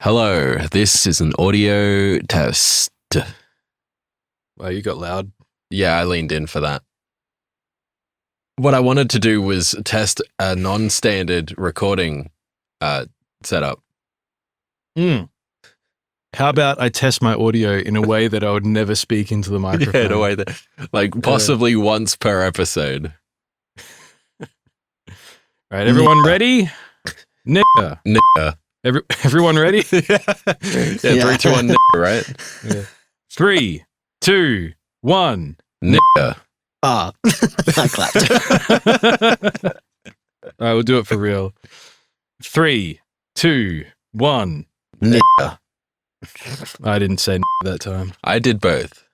Hello, this is an audio test. Wow, you got loud. Yeah, I leaned in for that. What I wanted to do was test a non-standard recording setup. How about I test my audio in a way that I would never speak into the microphone? Yeah, in a way that, like, possibly once per episode. Right, everyone ready? Nigga. Nigga. Everyone ready? Yeah, 3, 2, 1, nigga, right? Yeah. 3, 2, 1. Nigga. Ah, I clapped. All right, we'll do it for real. 3, 2, 1. Nigga. I didn't say that time. I did both.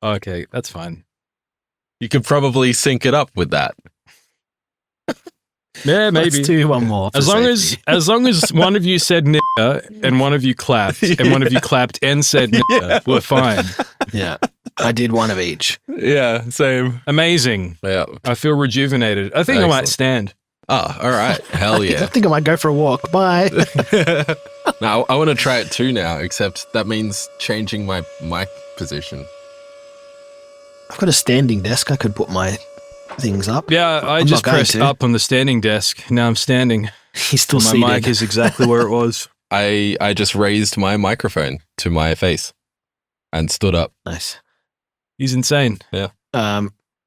Okay, that's fine. You could probably sync it up with that. Yeah, maybe. Let's do one more. As long as one of you said nigga and one of you clapped and one of you clapped and said nigga, we're fine. Yeah, I did one of each. Yeah, same. Amazing. Yeah. I feel rejuvenated. I think I might stand. Oh, all right. Hell I yeah. think I might go for a walk. Bye. Now, I want to try it too now, except that means changing my mic position. I've got a standing desk. I could put my things up. Yeah, I I'm just not going pressed to. up on the standing desk. Now I'm standing. He's still My seated. mic is exactly where it was. I just raised my microphone to my face and stood up. Nice. He's insane. All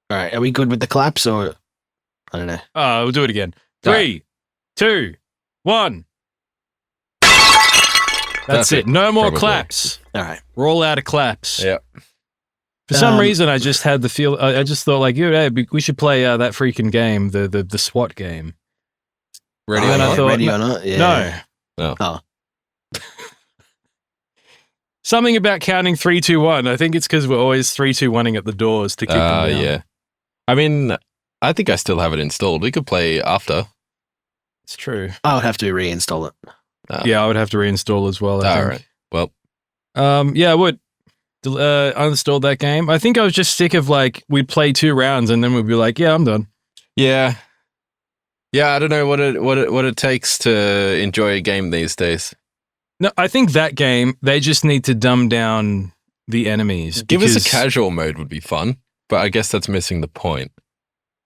right. Are we good with the claps or? I don't know. We'll do it again. All 3, 2, 1. That's Perfect. it. No more Probably. claps. All right. We're all out of claps. Yeah. For some reason, I just had the feel. I just thought, like, yeah, we should play that freaking game, the SWAT game. Ready And or then I not? thought, Ready or not? Yeah. No. No. Oh. Something about counting 3, 2, 1. I think it's because we're always 3, 2, 1ing at the doors to kick them down. Yeah. I mean, I think I still have it installed. We could play after. It's true. I would have to reinstall it. Yeah, I would have to reinstall as well. I All think. right. Well, Yeah, I would. Uninstalled that game. I think I was just sick of, like, we'd play 2 rounds and then we'd be like, yeah, I'm done. yeah. Yeah, I don't know what it takes to enjoy a game these days. No, I think that game, they just need to dumb down the enemies. Give us a because- casual mode would be fun, but I guess that's missing the point.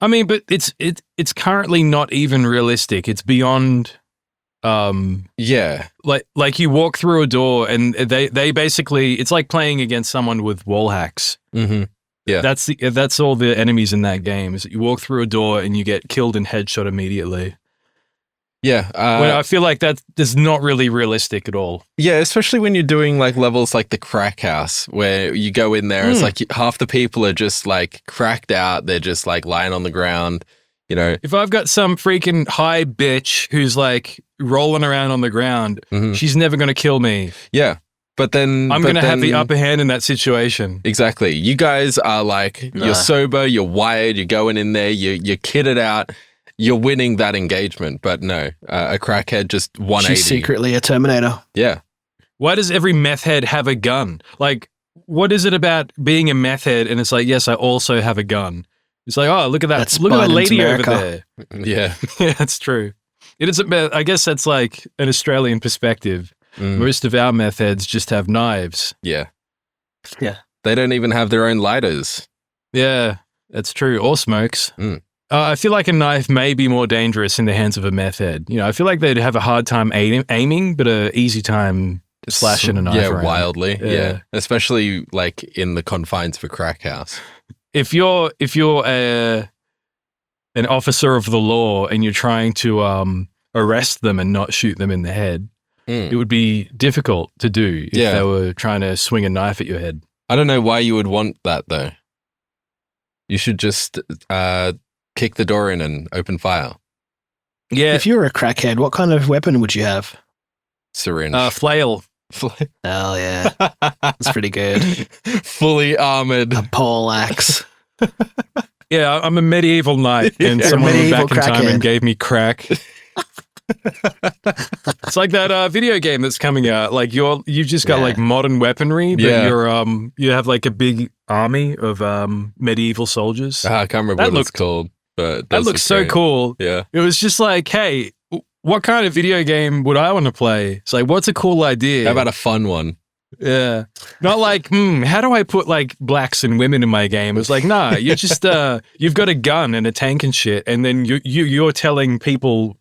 I mean, but it's currently not even realistic. It's beyond Yeah. like you walk through a door and they basically, it's like playing against someone with wall hacks. Mm-hmm. Yeah. That's all the enemies in that game. Is that you walk through a door and you get killed and headshot immediately. Yeah. Well, I feel like that's not really realistic at all. Yeah, especially when you're doing like levels like the crack house where you go in there, it's like half the people are just like cracked out. They're just like lying on the ground, you know. If I've got some freaking high bitch who's like rolling around on the ground, Mhm. she's never going to kill me. Yeah. But then I'm going to have the then- upper hand in that situation. Exactly. You guys are like, you're sober, you're wired, you're going in there, you're kitted out, you're winning that engagement. But no, a crackhead just 180. She's secretly a Terminator. Yeah. Why does every meth head have a gun? Like, what is it about being a meth head? And it's like, yes, I also have a gun. It's like, oh, look at that. That's Look at that Biden's lady America. over there. Yeah. Yeah, that's true. It is. I guess that's like an Australian perspective. Mm. Most of our meth heads just have knives. Yeah. Yeah. They don't even have their own lighters. Yeah, that's true. Or smokes. Mm. I feel like a knife may be more dangerous in the hands of a meth head. You know, I feel like they'd have a hard time aiming, but an easy time slashing a knife Yeah, around. wildly. Yeah. Yeah. Especially like in the confines of a crack house. If you're an officer of the law and you're trying to arrest them and not shoot them in the head, it would be difficult to do if Yeah. they were trying to swing a knife at your head. I don't know why you would want that though. You should just kick the door in and open fire. Yeah, If you were a crackhead, what kind of weapon would you have? Syringe. flail. Hell yeah. That's pretty good. Fully armored. A pole axe. Yeah, I'm a medieval knight, and Yeah, someone went medieval back in time crackhead. and gave me crack. It's like that video game that's coming out. Like you've just got Yeah. like modern weaponry, but Yeah. you have like a big army of medieval soldiers. I can't remember That what it's looked- called, but it That does looks look so great. cool. Yeah. It was just like, hey, what kind of video game would I want to play? It's like, what's a cool idea? How about a fun one? Yeah. Not like, how do I put like blacks and women in my game? It's like, nah, you just, you've got a gun and a tank and shit. And then you're telling people,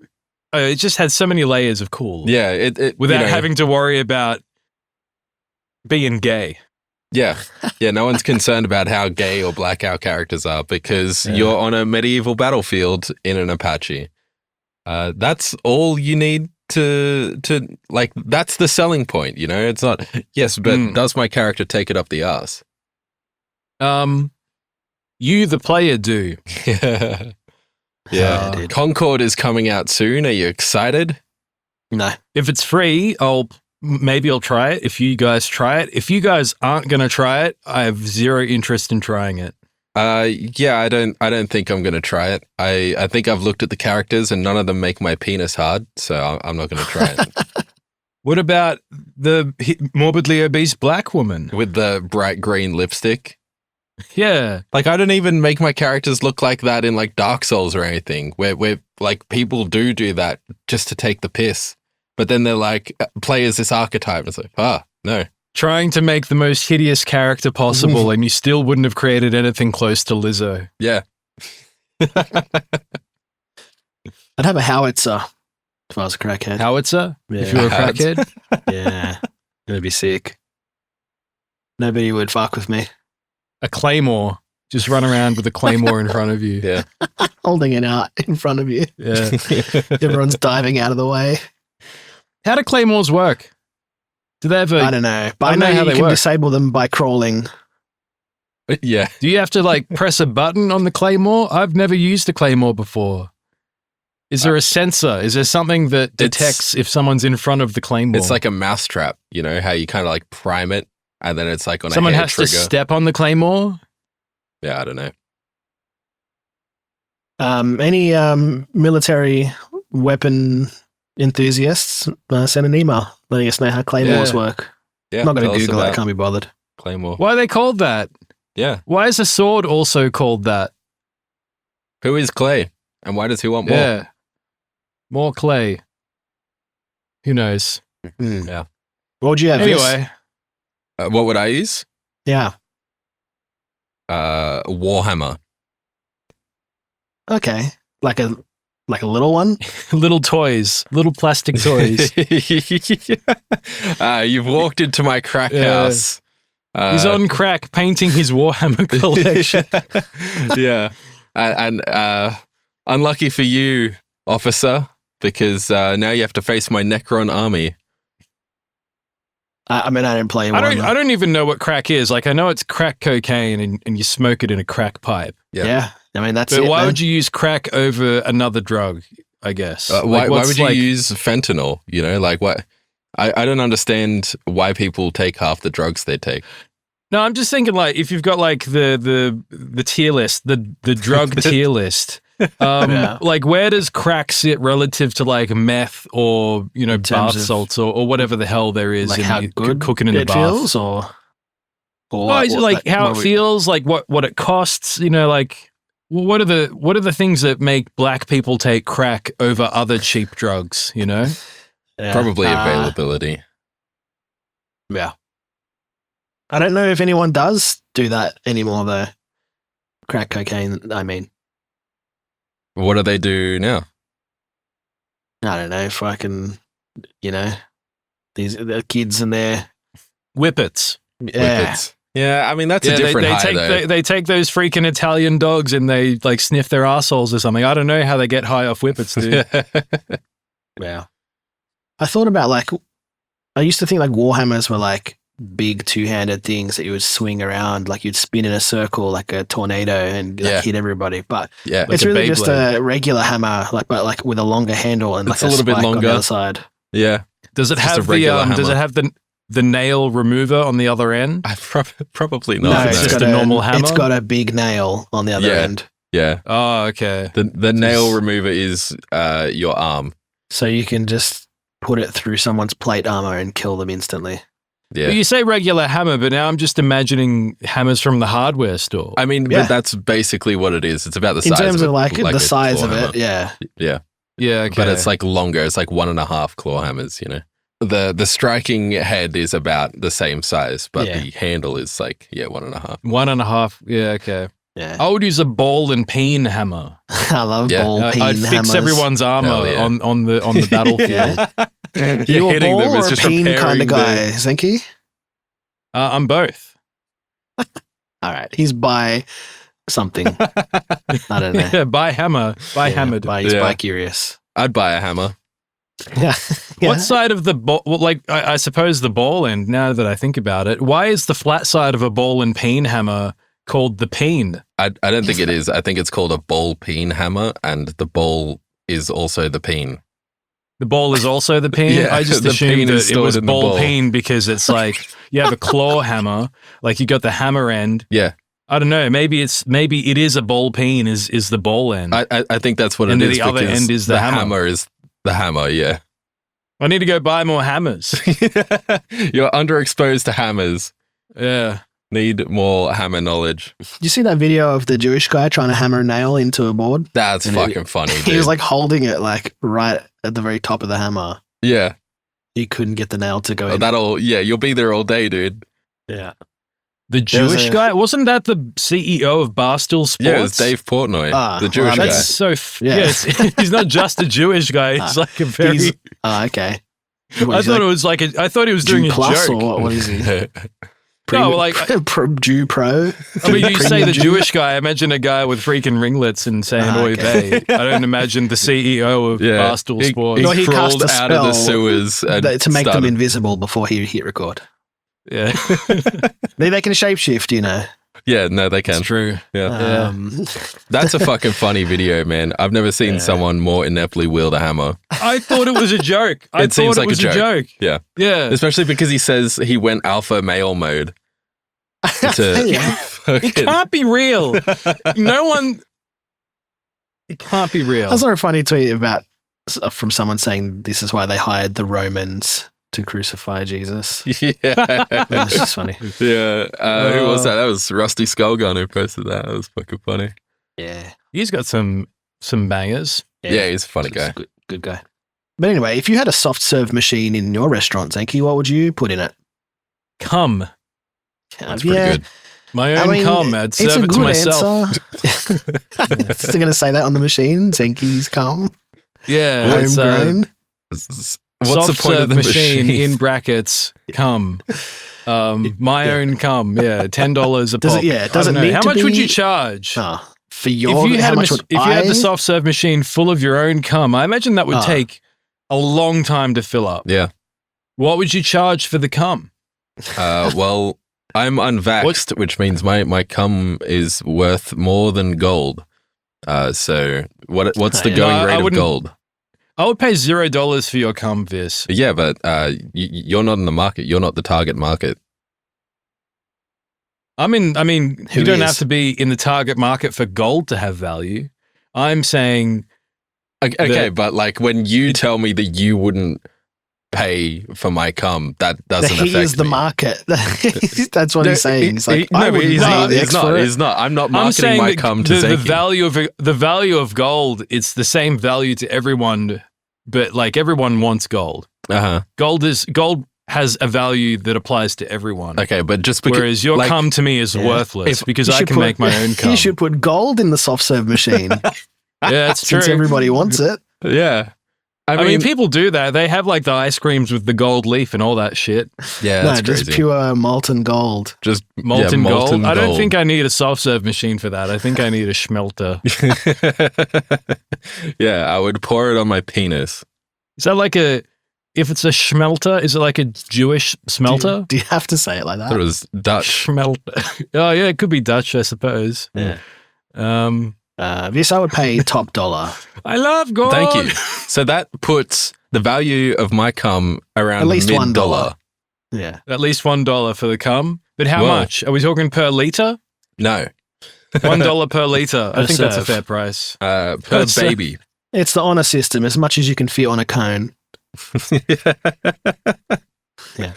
it just had so many layers of cool. Yeah. It without having to worry about being gay. Yeah. Yeah. No one's concerned about how gay or black our characters are because you're on a medieval battlefield in an Apache. That's all you need to like, that's the selling point, you know? It's not, yes, but does my character take it up the arse? You, the player, do. Yeah. Concord is coming out soon. Are you excited? No. If it's free, maybe I'll try it. If you guys try it. If you guys aren't going to try it, I have zero interest in trying it. Yeah, I don't think I'm going to try it. I think I've looked at the characters and none of them make my penis hard, so I'm not going to try it. What about the morbidly obese black woman? With the bright green lipstick? Yeah. Like, I don't even make my characters look like that in like Dark Souls or anything, where like people do that just to take the piss. But then they're like, play as this archetype. It's like, no. Trying to make the most hideous character possible and you still wouldn't have created anything close to Lizzo. Yeah. I'd have a howitzer if I was a crackhead. Howitzer? Yeah. If you were a crackhead? Yeah. Gonna be sick. Nobody would fuck with me. A claymore. Just run around with a claymore in front of you. Yeah. Holding it out in front of you. Yeah. Everyone's diving out of the way. How do claymores work? Do they have I don't know. But I know how you they can work. disable them by crawling. Yeah. Do you have to like press a button on the claymore? I've never used a claymore before. Is there a sensor? Is there something that detects if someone's in front of the claymore? It's like a mousetrap, you know, how you kind of like prime it and then it's like on someone a hair has trigger. to step on the claymore? Yeah, I don't know. Any military weapon enthusiasts, send an email letting us know how claymores work. Yeah. I'm not going tell to us Google it. I about can't be bothered. Claymore. Why are they called that? Yeah. Why is a sword also called that? Who is Clay? And why does he want more? Yeah. More clay. Who knows? Yeah. What would you have? Anyway. What would I use? Yeah. Warhammer. Okay. Like a little one? Little toys. Little plastic toys. You've walked into my crack house. He's on crack painting his Warhammer collection. Yeah. And unlucky for you, officer, because now you have to face my Necron army. I mean, I didn't play Warhammer. I don't even know what crack is. Like, I know it's crack cocaine and you smoke it in a crack pipe. Yeah. I mean, that's But it. why would you use crack over another drug, I guess? Why would you use fentanyl? You know, like what? I don't understand why people take half the drugs they take. No, I'm just thinking like if you've got like the tier list, the drug tier list, like where does crack sit relative to like meth or, you know, bath salts or whatever the hell there is like in how good cooking in the it bath? feels or like how it feels, like what it costs, you know, like what are the things that make black people take crack over other cheap drugs, you know? Yeah. Probably availability. Yeah. I don't know if anyone does do that anymore, though. Crack cocaine, I mean. What do they do now? I don't know, fucking, you know, the kids and their Whippets. Whippets. Yeah, I mean, that's a different high, though. They take those freaking Italian dogs and they like sniff their assholes or something. I don't know how they get high off whippets, dude. Yeah. I thought about like, I used to think like Warhammers were like big two-handed things that you would swing around, like you'd spin in a circle like a tornado and like, hit everybody. But yeah, it's really just a regular hammer, but like with a longer handle and it's like a little bit longer on the other side. Yeah. Does it have the nail remover on the other end? Probably not. No, it's just a normal hammer. It's got a big nail on the other end. Yeah. Oh, okay. The nail remover is your arm. So you can just put it through someone's plate armor and kill them instantly. Yeah. But you say regular hammer, but now I'm just imagining hammers from the hardware store. I mean, but that's basically what it is. It's about the size in terms of like the a size of Warhammer. it. Yeah. Yeah. Yeah, okay. but it's like longer. It's like 1.5 claw hammers, you know. The striking head is about the same size, but the handle is like 1.5. 1.5. Yeah, okay. Yeah. I would use a ball and peen hammer. I love ball peen I'd fix hammers. everyone's armor on the battlefield. You a hitting ball them, it's or a just peen kind repairing of guy, Zenki? I'm both. All right. He's by something. I don't know. Yeah, buy hammer. Buy hammered. He's by curious. I'd buy a hammer. Yeah. What side of the ball? Well, like, I suppose the ball end, now that I think about it, why is the flat side of a ball and peen hammer called the peen? I don't think it is. I think it's called a ball peen hammer, and the ball is also the peen. The ball is also the peen? Yeah, I just the assumed peen is that it was stored in the ball ball. peen because it's like you have a claw hammer, like you got the hammer end. Yeah. I don't know. Maybe it is a ball peen is the ball end. I think that's what And it then is. the other because end is the hammer. hammer is the hammer, yeah. I need to go buy more hammers. You're underexposed to hammers. Yeah. Need more hammer knowledge. Did you see that video of the Jewish guy trying to hammer a nail into a board? That's And fucking funny, dude. He was like holding it like right at the very top of the hammer. yeah. He couldn't get the nail to go in. You'll be there all day, dude. Yeah. The Jewish guy? Wasn't that the CEO of Barstool Sports? Yeah, it was Dave Portnoy, the Jewish guy. That's so... Yeah. He's not just a Jewish guy. He's like a very... Okay. I thought it was like I thought he was doing Jew a plus joke. or what is he? No, like... Jew pro? I mean, you say Premium the Jew? Jewish guy, imagine a guy with freaking ringlets and saying oy vey. I don't imagine the CEO of Barstool Sports. He No, he cast crawled a out of the spell sewers to make them started- invisible before he hit record. Yeah. They can shapeshift, you know. Yeah, no, they can. It's true. Yeah. That's a fucking funny video, man. I've never seen someone more ineptly wield a hammer. I thought it was a joke. I It seems thought like it was a joke. Yeah. Yeah. Especially because he says he went alpha male mode. Yeah. It can't be real. No one... It can't be real. I saw a funny tweet about from someone saying this is why they hired the Romans to crucify Jesus. Yeah. It's just funny. Yeah. Who was that? That was Rusty Skullgun who posted that. That was fucking funny. Yeah. He's got some bangers. Yeah, he's a funny He's guy. Good guy. But anyway, if you had a soft serve machine in your restaurant, Zenki, what would you put in it? Cum. That's pretty good. My own cum. I'd serve it to myself. Still going to say that on the machine? Zenki's cum? Yeah. It's Homegrown? What's soft the point serve of the machine? in brackets cum. My own cum. Yeah, $10 a Does pop. it- yeah, does I it don't know. need How to much would be- you charge? For your, If you how had much would you I? had the soft serve machine full of your own cum, I imagine that would take a long time to fill up. Yeah. What would you charge for the cum? Well, I'm unvaxxed, which means my cum is worth more than gold. So what's the Yeah. going No, I rate of wouldn't- gold? I would pay $0 for your cum, Vis. Yeah, but you're not in the market. You're not the target market. I mean, Who you don't is? have to be in the target market for gold to have value. I'm saying, Okay, but like when you tell me that you wouldn't pay for my cum, that doesn't He affect is the me. market. That's what he's saying. He's like, I no, but wouldn't he's pay not. the He's not. expert. He's not. I'm not I'm marketing saying my that cum to the Zenki. value of gold, it's the same value to everyone, but like everyone wants gold. Gold has a value that applies to everyone. Okay, but just because Whereas your cum to me is worthless because You I should can put- make my own cum. You should put gold in the soft serve machine Yeah, that's true. since everybody wants it. yeah. I mean, people do that. They have like the ice creams with the gold leaf and all that shit. yeah, No, that's just crazy. pure molten gold. Just Molten, molten gold. I don't think I need a soft serve machine for that. I think I need a schmelter. Yeah, I would pour it on my penis. Is that like if it's a schmelter, is it like a Jewish smelter? Do you have to say it like It that? was Dutch. Schmelter. Oh yeah, it could be Dutch, I suppose. Yeah. This I would pay top dollar. I love gold. Thank you. So that puts the value of my cum around At least $1. $1. Yeah. At least $1 for the cum. But how Whoa. much? Are we talking per liter? No, $1 per liter. I Per think that's a serve. fair price. per That's, baby. It's the honor system, as much as you can fit on a cone. Yeah.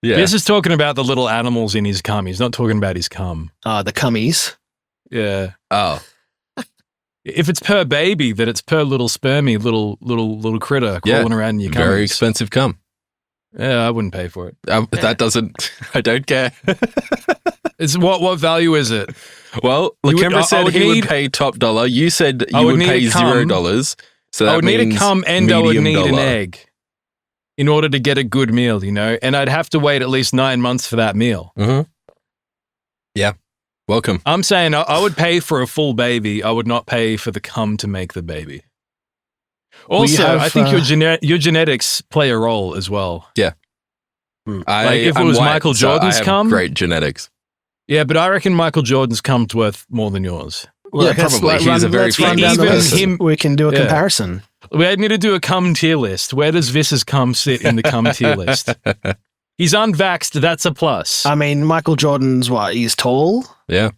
This is talking about the little animals in his cum. He's not talking about his cum. The cummies. Yeah. Oh. If it's per baby, then it's per little spermy, little critter crawling around in your cum. Very expensive cum. Yeah, I wouldn't pay for it. That doesn't. I don't care. It's what value is it? Well, Lakembra said he would pay top dollar. You said you would pay $0. So that I would need a cum and I would need $medium. an egg in order to get a good meal, you know? And I'd have to wait at least 9 months for that meal. Mm-hmm. Yeah. Welcome. I'm saying I would pay for a full baby. I would not pay for the cum to make the baby. Also, I think your genetics play a role as well. Yeah. Like if it was Michael Jordan's cum. Great genetics. Yeah, but I reckon Michael Jordan's cum's worth more than yours. Well, yeah, probably. He's a very famous person. We can do a comparison. We need to do a cum tier list. Where does Vis's cum sit in the cum tier list? He's unvaxxed. That's a plus. I mean, Michael Jordan's what? He's tall. Yeah.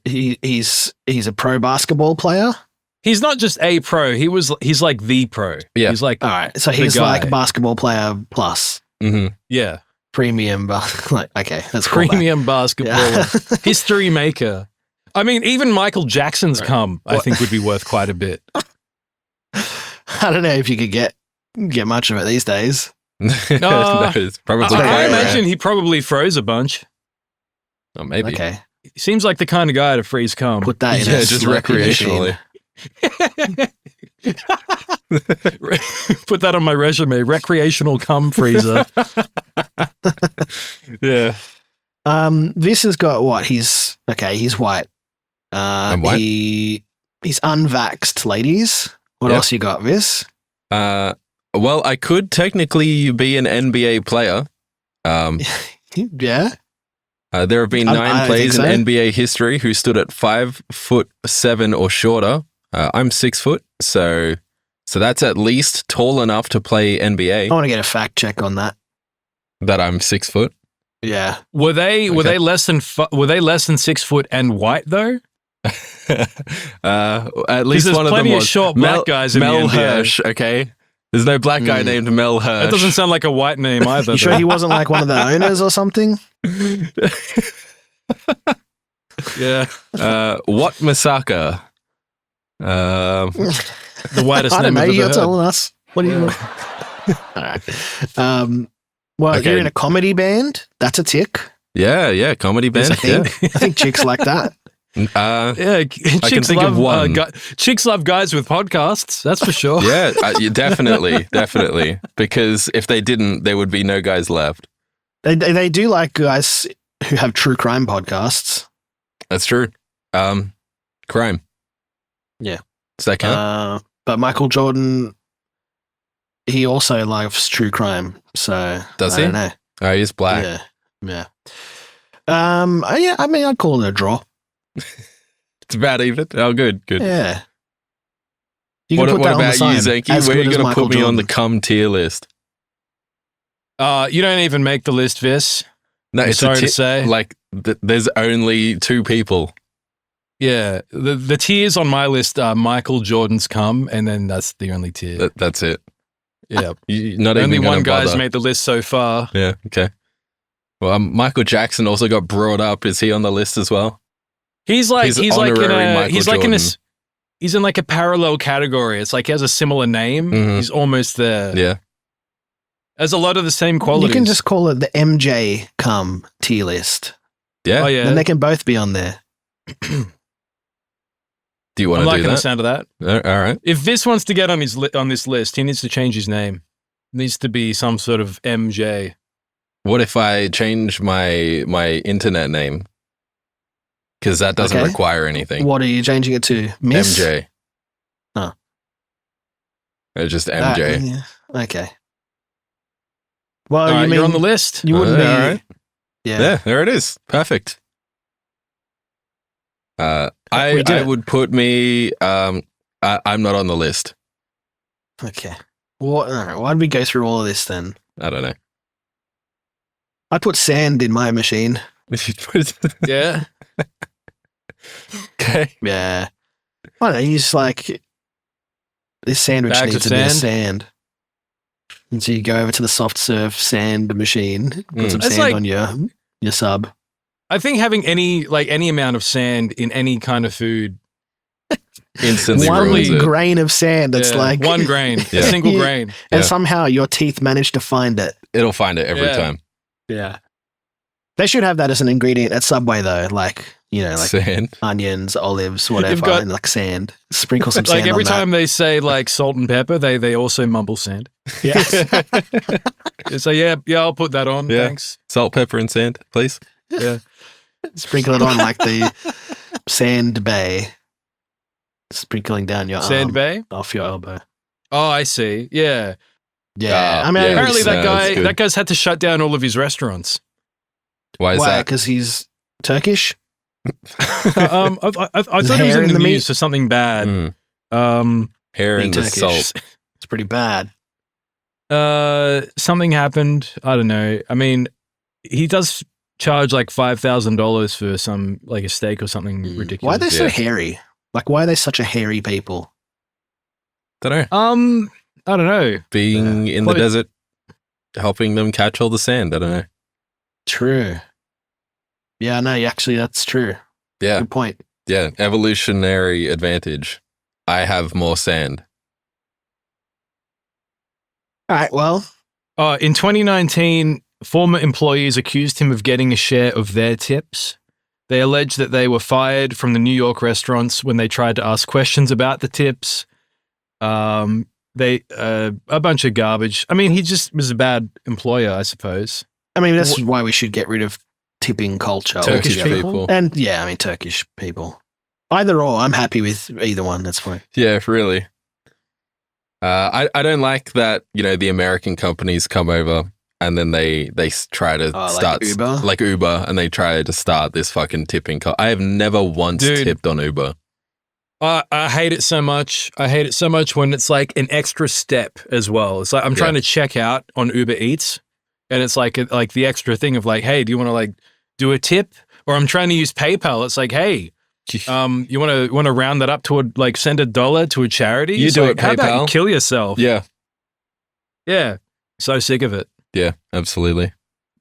He's a pro basketball player. He's not just a pro. He's like the pro. Yeah. He's like all right. So he's like a basketball player plus. Mm-hmm. Yeah. Premium, like okay, that's premium basketball history maker. I mean, even Michael Jackson's cum, I think, would be worth quite a bit. I don't know if you could get much of it these days. No, it's probably I imagine he probably froze a bunch. Oh, maybe. Okay. He seems like the kind of guy to freeze cum. Put that in just recreationally. Put that on my resume. Recreational cum freezer. Yeah. This has got what? He's white. I'm white. He's unvaxxed, ladies. What else you got, Vis? Well, I could technically be an NBA player. Yeah. There have been 9 players in NBA history who stood at 5'7" or shorter. I'm 6 foot, so that's at least tall enough to play NBA. I want to get a fact check on that. That I'm 6 foot. Yeah. Were they less than 6 foot and white though? At least one of them was plenty of short black guys in Mel the NBA. Hirsch. Okay, there's no black guy named Mel Hirsch. That doesn't sound like a white name either. You sure he wasn't like one of the owners or something? Yeah. What Masaka? The whitest I don't name know. I've ever You're heard. telling us. What do you? All right. Well, Okay. you're in a comedy band. That's a tick. Yeah, comedy band. I think chicks like that. Yeah, chicks think of one. Chicks love guys with podcasts. That's for sure. Yeah, definitely. Because if they didn't, there would be no guys left. They do like guys who have true crime podcasts. That's true. Crime. Yeah. Does that count? But Michael Jordan, he also loves true crime. So Does I he? don't know. Oh, he's black. Yeah. Yeah. I mean, I'd call it a draw. It's about even. Oh, good. Yeah. What about you, Zenki? Where are you going to put me on the cum tier list? You don't even make the list, Vis. No, I'm sorry to say. Like, there's only 2 people. Yeah, the tiers on my list are Michael Jordan's cum, and then that's the only tier. That's it. Yeah, not only even one guy's bother. made the list so far. Yeah. Okay. Well, Michael Jackson also got brought up. Is he on the list as well? He's in like a parallel category. It's like he has a similar name. Mhm. He's almost there. Yeah. Has a lot of the same qualities. You can just call it the MJ cum tier list. Yeah. Oh yeah. Then they can both be on there. Do you want I'm to do liking that? the sound of that. All right. If Vis wants to get on on this list, he needs to change his name. It needs to be some sort of MJ. What if I change my internet name? Because that doesn't require anything. What are you changing it to? Miss? MJ. Oh. It's just MJ. Yeah. Okay. Well, All right, you mean you're on the list. You wouldn't be. all right. Yeah. There it is. Perfect. I would put me. I'm not on the list. Okay. What? All right, why'd we go through all of this then? I don't know. I'd put sand in my machine. Yeah. Okay. Yeah. I don't know. You just like this sandwich Bags needs of a bit of sand? sand. And so you go over to the soft serve sand machine, put some It's sand like- on your sub. I think having any amount of sand in any kind of food instantly one ruins it. grain of sand that's Yeah, like one grain, Yeah. a single Yeah. grain. and Yeah. somehow your teeth manage to find it. It'll find it every Yeah. time. Yeah. They should have that as an ingredient at Subway though, like Sand. onions, olives, whatever, got- and like sand. Sprinkle some sand Like every on time they say like salt and pepper, they also mumble sand. that. Yeah. So yeah, I'll put that on. Yeah. Thanks. Salt, pepper, and sand, please. Yeah. Sprinkle it on like the sand bay. Sprinkling down your Sand arm Bay. off your elbow. Oh, I see. Yeah. Yeah. I mean, yeah. Apparently that's good. that guy's had to shut down all of his restaurants. Why is why? that? Because he's Turkish? I thought it was hair in in the the meat? news for something bad. Mm. Hair Being in the Turkish. salt. It's pretty bad. Something happened. I don't know. I mean, he does charge like $5,000 for some like a steak or something ridiculous. Why are they so Yeah. hairy? Like, why are they such a hairy people? Don't know. I don't know. Being in the Well, desert, helping them catch all the sand. I don't know. True. Yeah, no, actually, that's true. Yeah. Good point. Yeah. Evolutionary advantage. I have more sand. All right, well, In 2019, former employees accused him of getting a share of their tips. They alleged that they were fired from the New York restaurants when they tried to ask questions about the tips. A bunch of garbage. I mean, he just was a bad employer, I suppose. I mean, that's why we should get rid of tipping culture. Turkish altogether. people. And yeah, I mean, Turkish people. Either or, I'm happy with either one. That's fine. Yeah, really. I don't like that, the American companies come over and then they try to start Uber? like Uber, and they try to start this fucking tipping. I have never once Dude. tipped on Uber. I hate it so much. I hate it so much when it's like an extra step as well. It's like I'm trying to check out on Uber Eats, and it's like the extra thing of like, hey, do you want to like do a tip? Or I'm trying to use PayPal. It's like, hey, you want to round that up to send $1 to a charity? You It's do like, it, how about PayPal. you kill yourself? Yeah, Yeah. So sick of it. yeah, absolutely.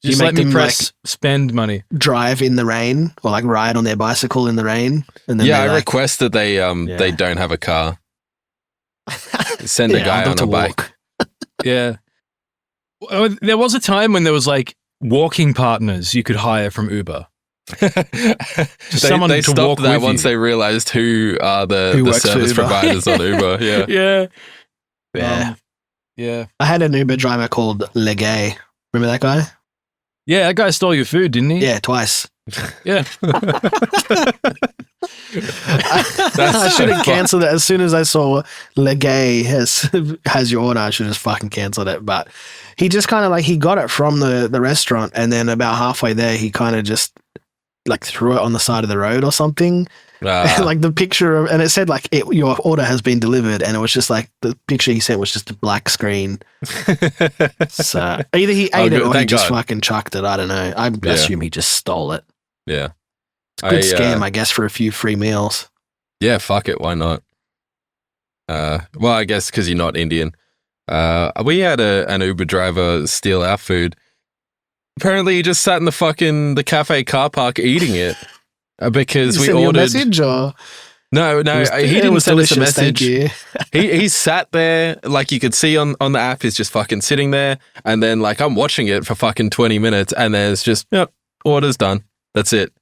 Do you Just make let me them, press spend money. Drive in the rain or like ride on their bicycle in the rain. And then Yeah, I they, like, request that they they don't have a car. Send a Yeah, guy I'll on to a bike. walk. Yeah. Well, there was a time when there was like walking partners you could hire from Uber. Someone they to stopped walk that with once you. they realized who are Who the works for service Uber. providers on Uber. Yeah. Yeah. Yeah. Yeah. I had an Uber driver called Legay. Remember that guy? Yeah, that guy stole your food, didn't he? Yeah, twice. Yeah. I should have cancelled it as soon as I saw Legay has your order. I should have just fucking cancelled it. But he just kind of like he got it from the restaurant, and then about halfway there, he kind of just like threw it on the side of the road or something. Like the picture of, and it said like your order has been delivered, and it was just like the picture he sent was just a black screen. So either he ate it or he thank just God. fucking chucked it. I don't know. I assume he just stole it. Yeah. It's a good scam, I guess, for a few free meals. Yeah, fuck it. Why not? Well, I guess because you're not Indian. We had an Uber driver steal our food. Apparently, he just sat in the cafe car park eating it because we Send you a ordered. message or No, he it didn't was send us a delicious, thank message. you. He sat there, like you could see on the app, he's just fucking sitting there, and then like I'm watching it for fucking 20 minutes, and there's just order's done. That's it.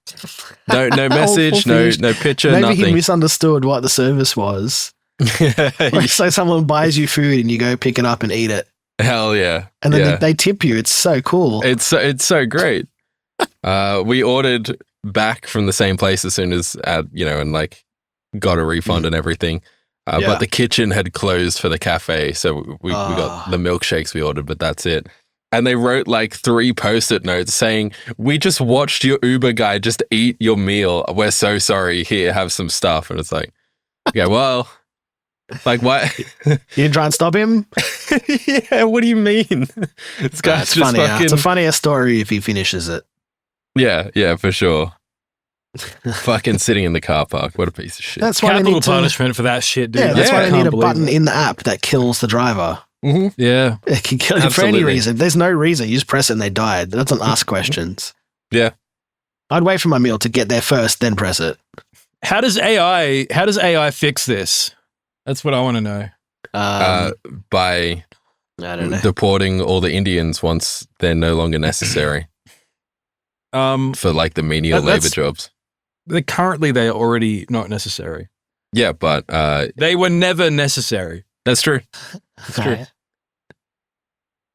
No message, no picture, Maybe he nothing. misunderstood what the service was. Like, so someone buys you food and you go pick it up and eat it, Hell yeah. and then Yeah. they tip you. It's so cool. It's so great. We ordered back from the same place as soon as and like got a refund and everything. Yeah. But the kitchen had closed for the cafe, so we got the milkshakes we ordered, but that's it. And they wrote like 3 post-it notes saying, "We just watched your Uber guy just eat your meal. We're so sorry. Here, have some stuff." And it's like, yeah, well, like what? You didn't try and stop him? Yeah, what do you mean? This guy's It's just funnier. fucking. It's a funnier story if he finishes it. Yeah, for sure. Fucking sitting in the car park. What a piece of shit. That's why they Capital need to, punishment for that shit, dude. Yeah, that's Yeah. why I they need can't a believe button it. in the app that kills the driver. Mm-hmm. Yeah. It can kill you for any Absolutely. reason. There's no reason. You just press it and they died. It doesn't ask questions. Yeah. I'd wait for my meal to get there first, then press it. How does AI fix this? That's what I want to know. By I don't know. deporting all the Indians once they're no longer necessary for like the menial labor jobs. Currently, they are already not necessary. Yeah, but They were never necessary. that's true. Okay.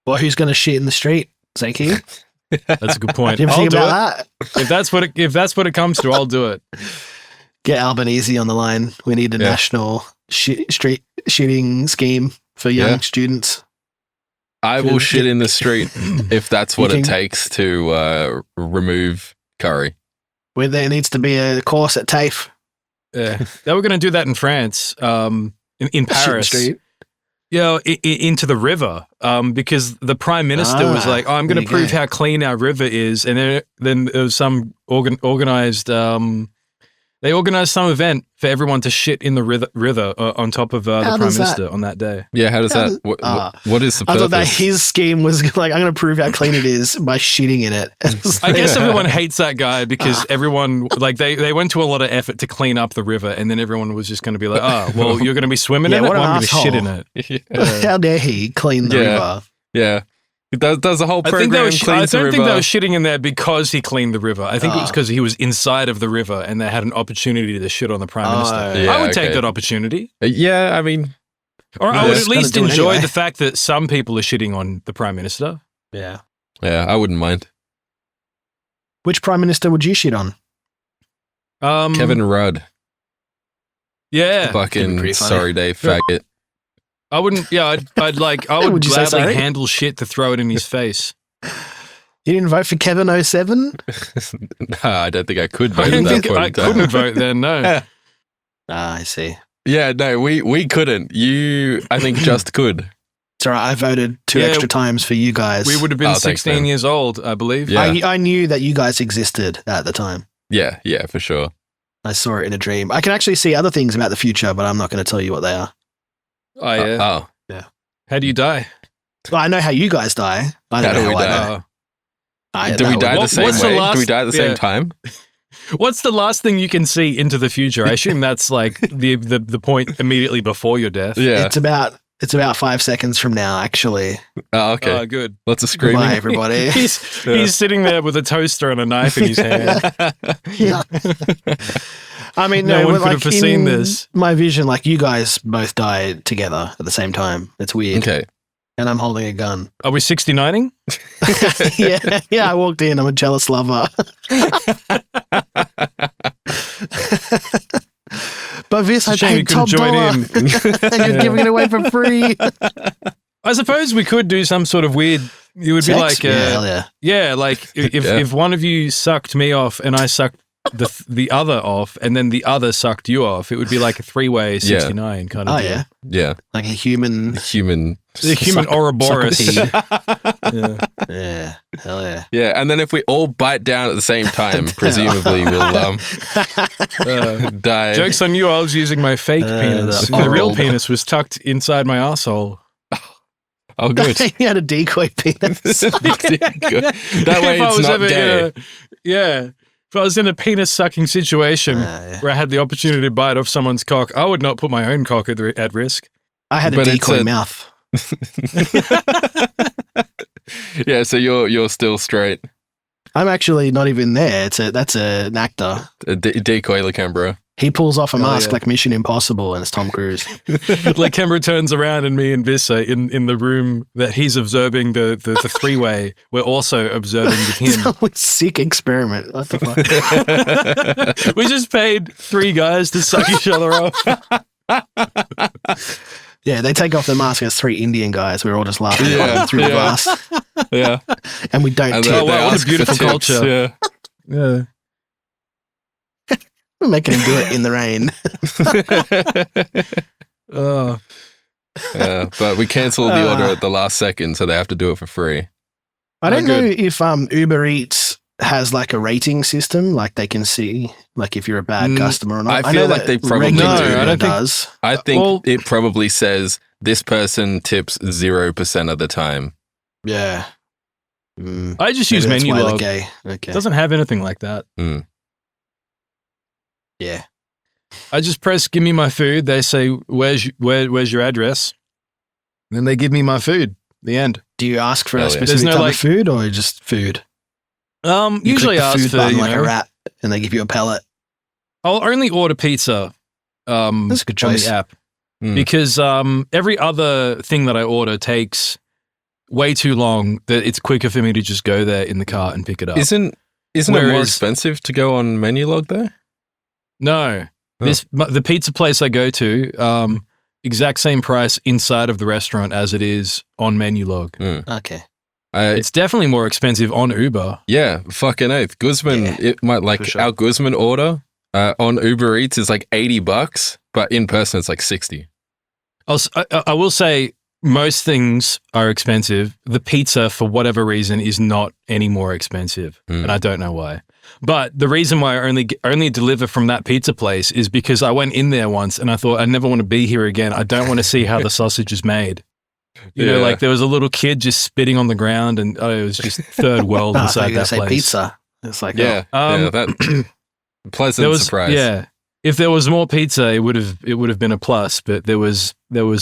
Well, who's going to shit in the street? Zenki? That's a good point. Do you ever I'll think do about it. that? If that's what it comes to, I'll do it. Get Albanese on the line. We need a national street shitting scheme for young students. I will shit in the street if that's what it takes to remove curry. Where there needs to be a course at TAFE. Yeah, they were going to do that in France, in Paris. Street. Yeah, into the river, because the prime minister was like, "Oh, I'm going to prove how clean our river is," and then there was some organized. They organized some event for everyone to shit in the river on top of the prime minister on that day. Yeah, how does that? What is the purpose? I thought that his scheme was like, I'm going to prove how clean it is by shitting in it. I guess everyone hates that guy because everyone like they went to a lot of effort to clean up the river, and then everyone was just going to be like, "Oh, well, you're going to be swimming in it. Well, I'm going to shit in it." How dare he clean the river? Yeah. It does the whole program. I don't think they were shitting in there because he cleaned the river. I think it was because he was inside of the river and they had an opportunity to shit on the prime minister. Yeah, I would take that opportunity. Yeah, I mean, or I would at least enjoy the fact that some people are shitting on the prime minister. Yeah, I wouldn't mind. Which prime minister would you shit on? Kevin Rudd. Yeah, fucking sorry day faggot. I wouldn't. Yeah, I would gladly handle shit to throw it in his face. You didn't vote for Kevin 07? No, I don't think I could vote at that point. I couldn't vote then. No. I see. Yeah, no, we couldn't. You, I think, just could. It's all right. I voted two extra times for you guys. We would have been 16 years old, I believe. Yeah. I knew that you guys existed at the time. Yeah, for sure. I saw it in a dream. I can actually see other things about the future, but I'm not going to tell you what they are. Oh, yeah. Yeah. How do you die? Well, I know how you guys die. I don't know how I die. Do we die the same way? Do we die at the same time? What's the last thing you can see into the future? I assume that's like the point immediately before your death. Yeah. It's about 5 seconds from now, actually. Oh, okay. Oh, good. Lots of screaming. Goodbye, everybody. He's sitting there with a toaster and a knife in his hand. Yeah. I mean, no one could have foreseen this. My vision, like you guys both died together at the same time. It's weird. Okay. And I'm holding a gun. Are we 69ing? Yeah. I walked in. I'm a jealous lover. But this, I paid top dollar, and you're giving it away for free. I suppose we could do some sort of weird. It would be like, like if one of you sucked me off and I sucked the other off, and then the other sucked you off, it would be like a 3-way 69 kind of deal. Yeah, like a human Ouroboros. Yeah, hell yeah. Yeah, and then if we all bite down at the same time, presumably we'll die. Joke's on you, I was using my fake penis. The real penis was tucked inside my asshole. Oh, good. He had a decoy penis. That way it's not gay. If I was in a penis-sucking situation where I had the opportunity to bite off someone's cock, I would not put my own cock at risk. I had a decoy mouth. Yeah, so you're still straight. I'm actually not even there. That's an actor. A decoy Lakembra. He pulls off a mask like Mission Impossible, and it's Tom Cruise. Lakembra turns around, and me and Viss are in the room that he's observing the 3-way. We're also observing him. Sick experiment. What the fuck? We just paid 3 guys to suck each other off. Yeah, they take off the mask as 3 Indian guys. We're all just laughing through the glass. Yeah. And we don't tip. Oh, wow, what a beautiful culture. Yeah. We're making him do it in the rain. But we cancelled the order at the last second, so they have to do it for free. I don't know if Uber Eats has like a rating system, like they can see like if you're a bad customer or not. I feel like they probably do. I don't think. I think it probably says this person tips 0% of the time. Yeah. I just use Menulog. Okay. It doesn't have anything like that. Yeah. I just press give me my food. They say, where's your address? And then they give me my food. The end. Do you ask for Hell a yeah. specific There's no, type like- of food or just food? You Usually click the ask food for, button you like know, a rat and they give you a pellet. I'll only order pizza That's a good on choice. the app Mm. because every other thing that I order takes way too long that it's quicker for me to just go there in the cart and pick it up. Isn't it more Whereas- expensive to go on Menulog though? No. Oh. The pizza place I go to, exact same price inside of the restaurant as it is on Menulog. Okay. It's definitely more expensive on Uber. Yeah, fucking oath. Guzman, Yeah, it might for sure. our Guzman order on Uber Eats is like $80, but in person it's like 60. I will say most things are expensive. The pizza, for whatever reason, is not any more expensive, and I don't know why. But the reason why I only deliver from that pizza place is because I went in there once and I thought I never want to be here again. I don't want to see how the sausage is made. You know, Yeah. like there was a little kid just spitting on the ground, and it was just third world I thought you inside were gonna that say place. pizza. It's like, Yeah, that pleasant surprise. Yeah, if there was more pizza, it would have been a plus. But there was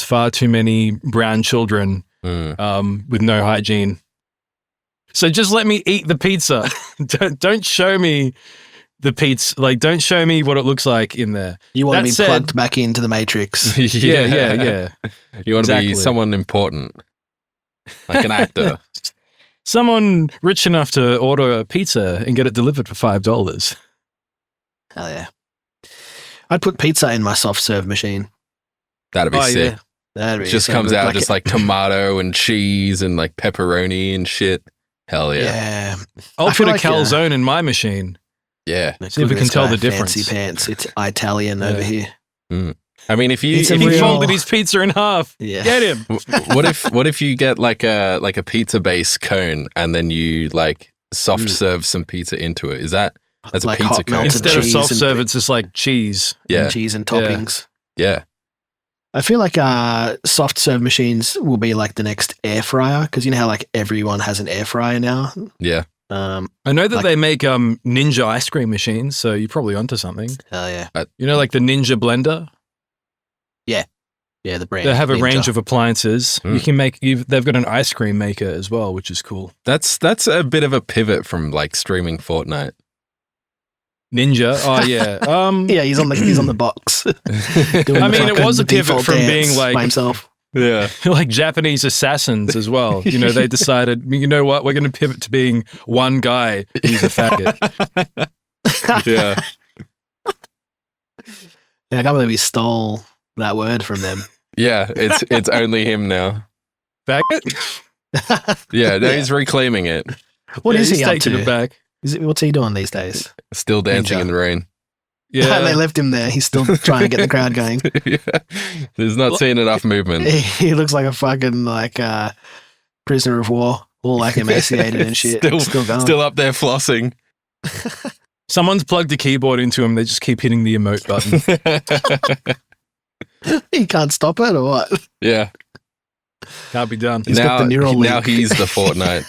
far too many brown children with no hygiene. So just let me eat the pizza. don't show me the pizza. Like, don't show me what it looks like in there. you want to That be said- plugged back into the Matrix. Yeah. You want to be Exactly. someone important, like an actor. Someone rich enough to order a pizza and get it delivered for $5. Hell yeah. I'd put pizza in my soft serve machine. That'd be sick. yeah. That'd It be just so comes good. out just like tomato and cheese and like pepperoni and shit. Hell yeah. Yeah. I'll I put feel a like, calzone in my machine. Yeah. See if we can tell the Fancy difference. pants. It's Italian over here. I mean, if you, It's if a you He real- folded his pizza in half. Yeah. Get him. what if you get like a pizza base cone and then you like soft serve some pizza into it? Is that's a Like pizza hot cone? melted Instead of cheese soft and- serve, it's just like cheese. Yeah. And cheese and toppings. Yeah. I feel like soft serve machines will be like the next air fryer because you know how like everyone has an air fryer now. Yeah. I know that Like- they make Ninja ice cream machines, so you're probably onto something. Hell yeah. You know, like the Ninja blender. Yeah, the brand. They have a Ninja. range of appliances. Mm. You can make. They've got an ice cream maker as well, which is cool. That's a bit of a pivot from like streaming Fortnite. Ninja. Oh yeah. Yeah, he's on the box. Doing I the mean, it fucking- was a the pivot default from dance being like- by himself. Yeah. like Japanese assassins as well. You know, they decided, you know what, we're going to pivot to being one guy who's a faggot. Yeah. Yeah, I can't believe he stole that word from them. Yeah. It's only him now. Faggot? Yeah. No, he's reclaiming it. What Yeah, is he's he up taking to? it back. What's he doing these days? Still dancing Ninja. in the rain. And they Yeah. left him there. He's still trying to get the crowd going. Yeah. There's not seen enough movement. He looks like a fucking prisoner of war, all like emaciated and shit. Still going. Still up there flossing. Someone's plugged a keyboard into him. They just keep hitting the emote button. He can't stop it or what? Yeah. Can't be done. He's got the Neuralink. Now he's the Fortnite.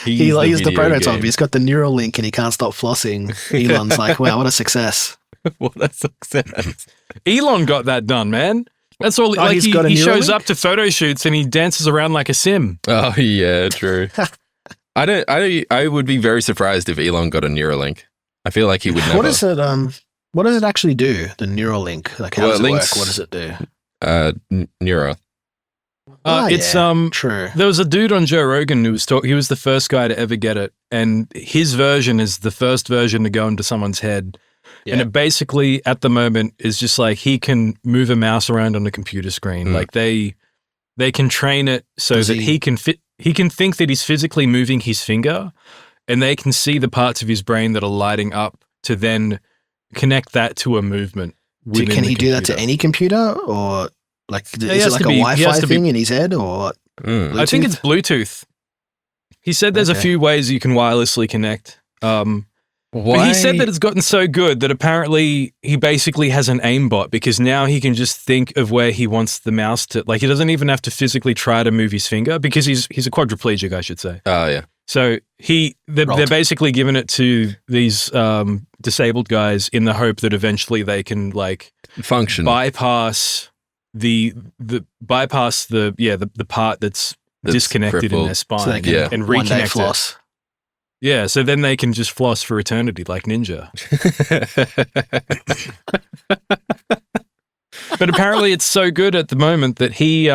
He's the video prototype. game. He's got the Neuralink and he can't stop flossing. Elon's like, wow, what a success. What a success. Elon got that done, man. That's all. Oh, like he's got a he shows Neuralink? up to photo shoots and he dances around like a sim. Oh yeah, true. I would be very surprised if Elon got a Neuralink. I feel like he would never. What is it? What does it actually do? The Neuralink. Like, how Well, does it it work? links- What does it do? Neuro. It's yeah, true. There was a dude on Joe Rogan who was he was the first guy to ever get it, and his version is the first version to go into someone's head. And Yeah. it basically, at the moment, is just like he can move a mouse around on a computer screen. Mm. Like they can train it so Does that he- he can think that he's physically moving his finger, and they can see the parts of his brain that are lighting up to then connect that to a movement. within Can the he do that to computer. any computer or like he is it has like to a be- he Wi-Fi has to be- thing in his head or what? Mm. I think it's Bluetooth. He said there's a Okay. few ways you can wirelessly connect. But Why? he said that it's gotten so good that apparently he basically has an aimbot because now he can just think of where he wants the mouse to. Like he doesn't even have to physically try to move his finger because he's a quadriplegic, I should say. Oh yeah. So they're Rolled. basically giving it to these disabled guys in the hope that eventually they can like Function. bypass the part that's disconnected in crippled. their spine So they can and one day reconnect it. floss. Yeah, so then they can just floss for eternity like Ninja. But apparently it's so good at the moment that he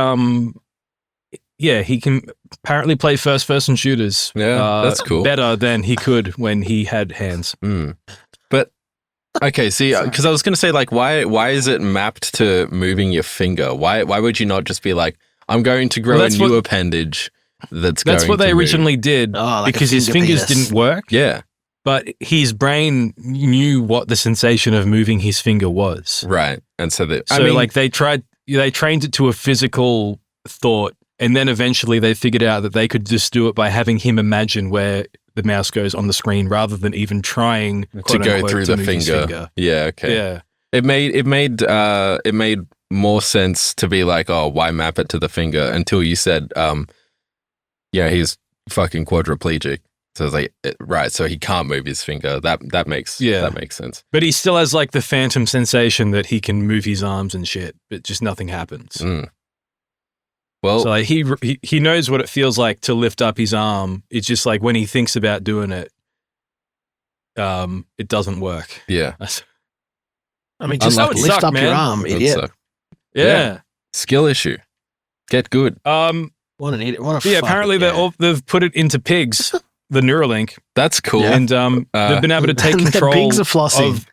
can apparently play first-person shooters. Yeah, that's cool. Better than he could when he had hands. But okay, see, because I was going to say, like, why is it mapped to moving your finger? Why would you not just be like, I'm going to grow a new appendage that's what they originally did like because his fingers didn't work. Yeah. But his brain knew what the sensation of moving his finger was. Right. And so that, they trained it to a physical thought, and then eventually they figured out that they could just do it by having him imagine where the mouse goes on the screen rather than even trying to go through the finger. Yeah, okay. Yeah. It made more sense to be like, oh, why map it to the finger until you said he's fucking quadriplegic. So it's like, right, so he can't move his finger. That makes sense. But he still has like the phantom sensation that he can move his arms and shit, but just nothing happens. Well, so like he knows what it feels like to lift up his arm. It's just like when he thinks about doing it, it doesn't work. Yeah. I mean, just lift up your arm, idiot. Yeah. Skill issue. Get good. What an idiot. What a apparently they've put it into pigs. The Neuralink. That's cool. And they've been able to take control pigs are flossing.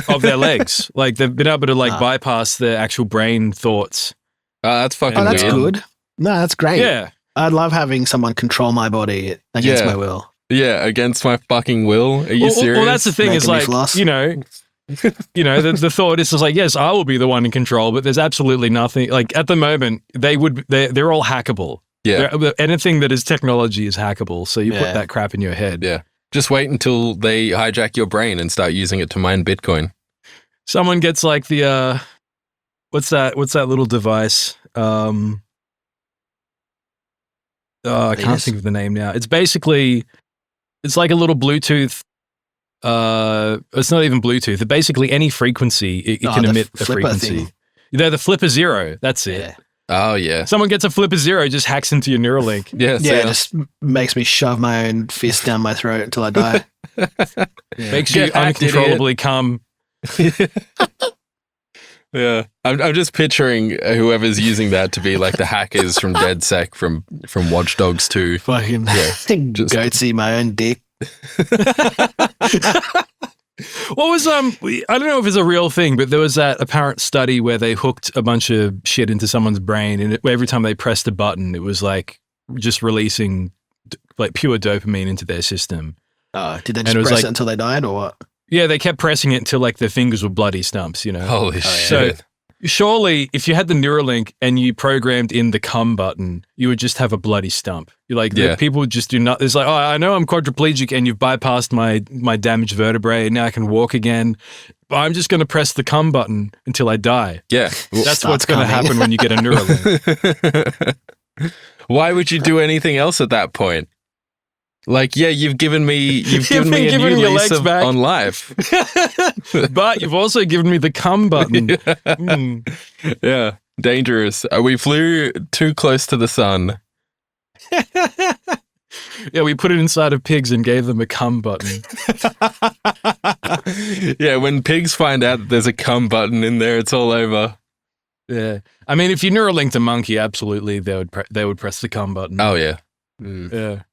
of their legs. Like they've been able to bypass their actual brain thoughts. That's fucking that's weird. good. No, that's great. Yeah. I'd love having someone control my body against my will. Yeah, against my fucking will. Are you serious? Well, that's the thing is like, the thought is just like, yes, I will be the one in control, but there's absolutely nothing. Like at the moment, they're all hackable. Yeah. Anything that is technology is hackable. So you put that crap in your head. Yeah. Just wait until they hijack your brain and start using it to mine Bitcoin. Someone gets like the, what's that little device? I can't think of the name now. It's basically, it's like a little Bluetooth. It's not even Bluetooth. It basically any frequency, it can emit a frequency. The Flipper Zero. That's it. Yeah. Oh, yeah. Someone gets a Flipper Zero, just hacks into your Neuralink. Yeah, it just makes me shove my own fist down my throat until I die. Makes you uncontrollably come. Yeah. I'm just picturing whoever's using that to be like the hackers from DedSec from Watch Dogs 2. Fucking goatsy my own dick. What was I don't know if it's a real thing, but there was that apparent study where they hooked a bunch of shit into someone's brain, and every time they pressed a button, it was like just releasing like pure dopamine into their system. Did they just press it until they died, or what? Yeah, they kept pressing it until like their fingers were bloody stumps, Holy shit. So surely if you had the Neuralink and you programmed in the come button, you would just have a bloody stump. You're like, people would just do not. It's like, oh, I know I'm quadriplegic and you've bypassed my damaged vertebrae and now I can walk again. But I'm just going to press the come button until I die. Yeah. That's what's going to happen when you get a Neuralink. Why would you do anything else at that point? Like, yeah, you've given me a new lease on life. But you've also given me the come button. Yeah, dangerous. We flew too close to the sun. Yeah, we put it inside of pigs and gave them a cum button. Yeah, when pigs find out that there's a cum button in there, it's all over. Yeah, I mean, if you Neuralinked a monkey, absolutely, they would press the cum button. Oh yeah, yeah.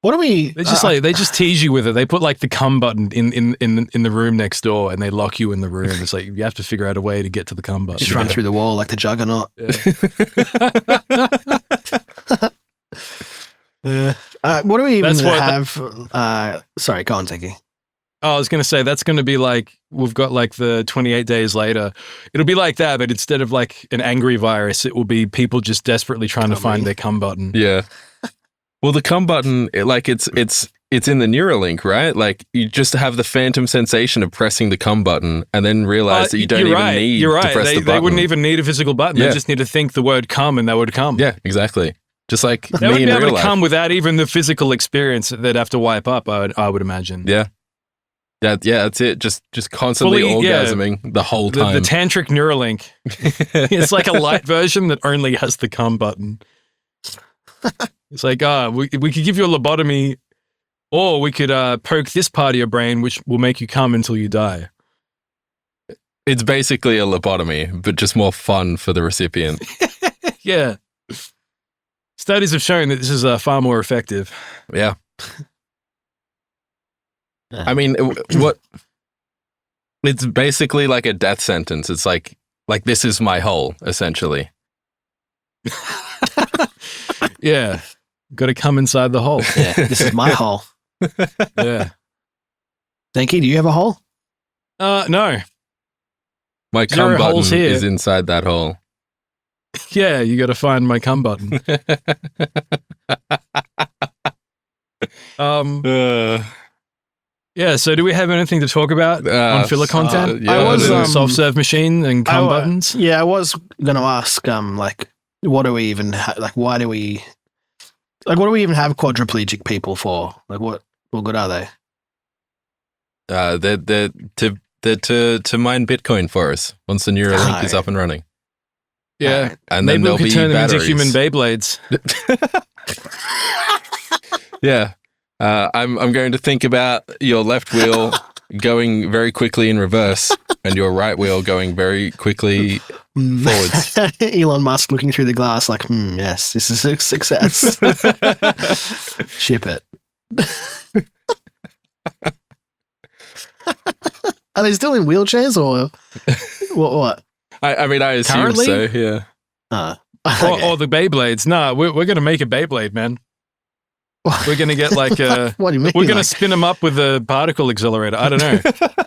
What do we? They just they just tease you with it. They put like the cum button in the room next door, and they lock you in the room. It's like you have to figure out a way to get to the cum button. Just run through the wall like the Juggernaut. What do we even have? Sorry, go on, Zenki. Oh, I was going to say that's going to be like we've got like the 28 days later. It'll be like that, but instead of like an angry virus, it will be people just desperately trying to find their cum button. Yeah. Well, the cum button, it's in the Neuralink, right? Like you just have the phantom sensation of pressing the cum button and then realize that you don't even need to press the button. They wouldn't even need a physical button. Yeah. They just need to think the word cum and they would come. Yeah, exactly. Just like they me would in be real able to life. come without even the physical experience that they'd have to wipe up, I would imagine. Yeah. Yeah, that's it. Just constantly orgasming the whole time. The tantric Neuralink. It's like a light version that only has the cum button. It's like, we could give you a lobotomy, or we could poke this part of your brain, which will make you cum until you die. It's basically a lobotomy, but just more fun for the recipient. Yeah. Studies have shown that this is far more effective. Yeah. I mean, what? It's basically like a death sentence. It's like this is my hole, essentially. Yeah. Got to come inside the hole. Yeah, this is my hole. Yeah. Zenki, do you have a hole? No. My cum button is inside that hole. Yeah, you got to find my cum button. Yeah, so do we have anything to talk about on filler content? Yeah, I was self-serve machine and cum buttons. Yeah, I was going to ask, what do we even what do we even have quadriplegic people for? Like, what good are they? They're to mine Bitcoin for us once the Neuralink is up and running. Yeah, and maybe then we could turn them into human batteries. Beyblades. Yeah. I'm going to think about your left wheel going very quickly in reverse and your right wheel going very quickly forwards. Elon Musk looking through the glass like, yes, this is a success. Ship it. Are they still in wheelchairs or what? I mean, I assume Currently? so, yeah. Okay. Or the Beyblades. No, we're going to make a Beyblade, man. We're going to get like a... What do you mean? We're going to spin them up with a particle accelerator. I don't know.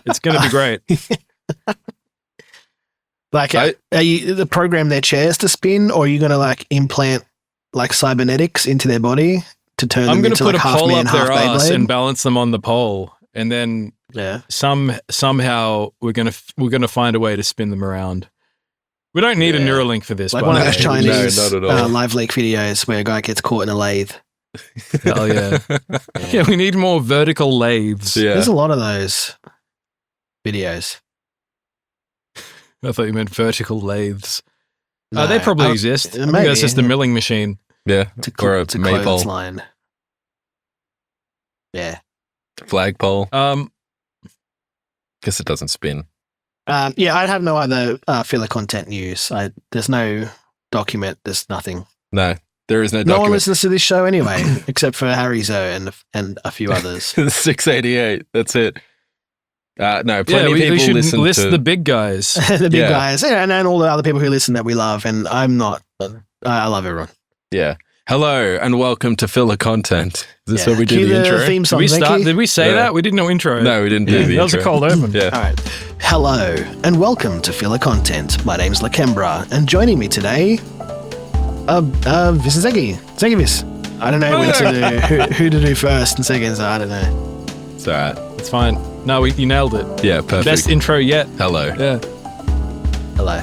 It's going to be great. Are you the program their chairs to spin, or are you going to implant cybernetics into their body to turn them into put a half pole man, up half their ass Beyblade? and balance them on the pole, and then somehow we're gonna find a way to spin them around. We don't need a Neuralink for this. Like by one the of those way. Chinese No, not at all. live leak videos where a guy gets caught in a lathe. Hell yeah. Yeah, we need more vertical lathes. Yeah. There's a lot of those videos. I thought you meant vertical lathes. No, They probably exist. I think maybe. that's just a milling machine. Yeah. To Or a maypole. clothesline. Yeah. Flagpole. Guess it doesn't spin. Yeah, I have no other filler content news. There's no document. There's nothing. No, there is no No document. one listens to this show anyway, except for Harry Zo and a few others. 688. That's it. No, plenty Yeah, of we people should listen list to the big guys. The big Yeah. guys, and all the other people who listen that we love, and I'm not. I love everyone. Yeah. Hello and welcome to filler content. Is this where we do Cue the intro? theme song, Did we start? Zenki. Did we say Yeah. that? We didn't know intro. No, we didn't do the That was a intro. cold open. Yeah. All right. Hello and welcome to Filler Content. My name's Lakembra, and joining me today, this is Zenki. Zenki Vis. I don't know when to do, who to do first and second, so I don't know. It's all right. It's fine. No, you nailed it. Yeah, perfect. Best intro yet. Hello. Yeah. Hello.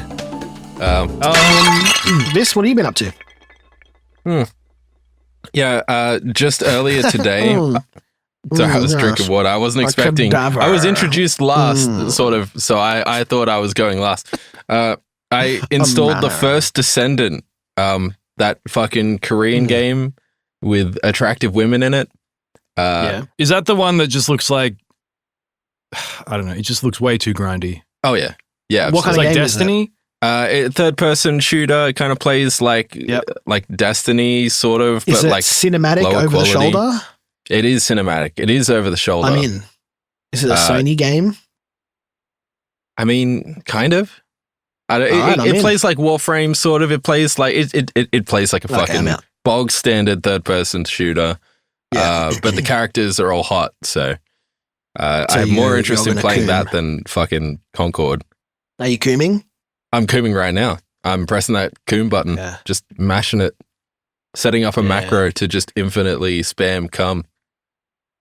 Vis, what have you been up to? Yeah, just earlier today, so I was drinking water. I wasn't expecting. cadaver. I was introduced last, sort of, so I thought I was going last. I installed the manner. first Descendant, that fucking Korean game with attractive women in it. Yeah. Is that the one that just looks like, I don't know, it just looks way too grindy. Oh yeah, yeah. What kind It's of like game is it? Destiny? Third person shooter. It kind of plays like Destiny, sort of, Is but it like cinematic lower over quality. the shoulder? It is cinematic. It is over the shoulder. I'm in. Is it a Sony game? I mean, kind of. Alright, I'm It in. plays like Warframe, sort of. It plays like it plays like a Okay, I'm fucking out. bog standard third person shooter. Yeah. But the characters are all hot, so I So have more you're interest in gonna playing coom. that than fucking Concord. Are you cooming? I'm cooming right now. I'm pressing that coom button, Yeah. just mashing it, setting up a Yeah. macro to just infinitely spam cum.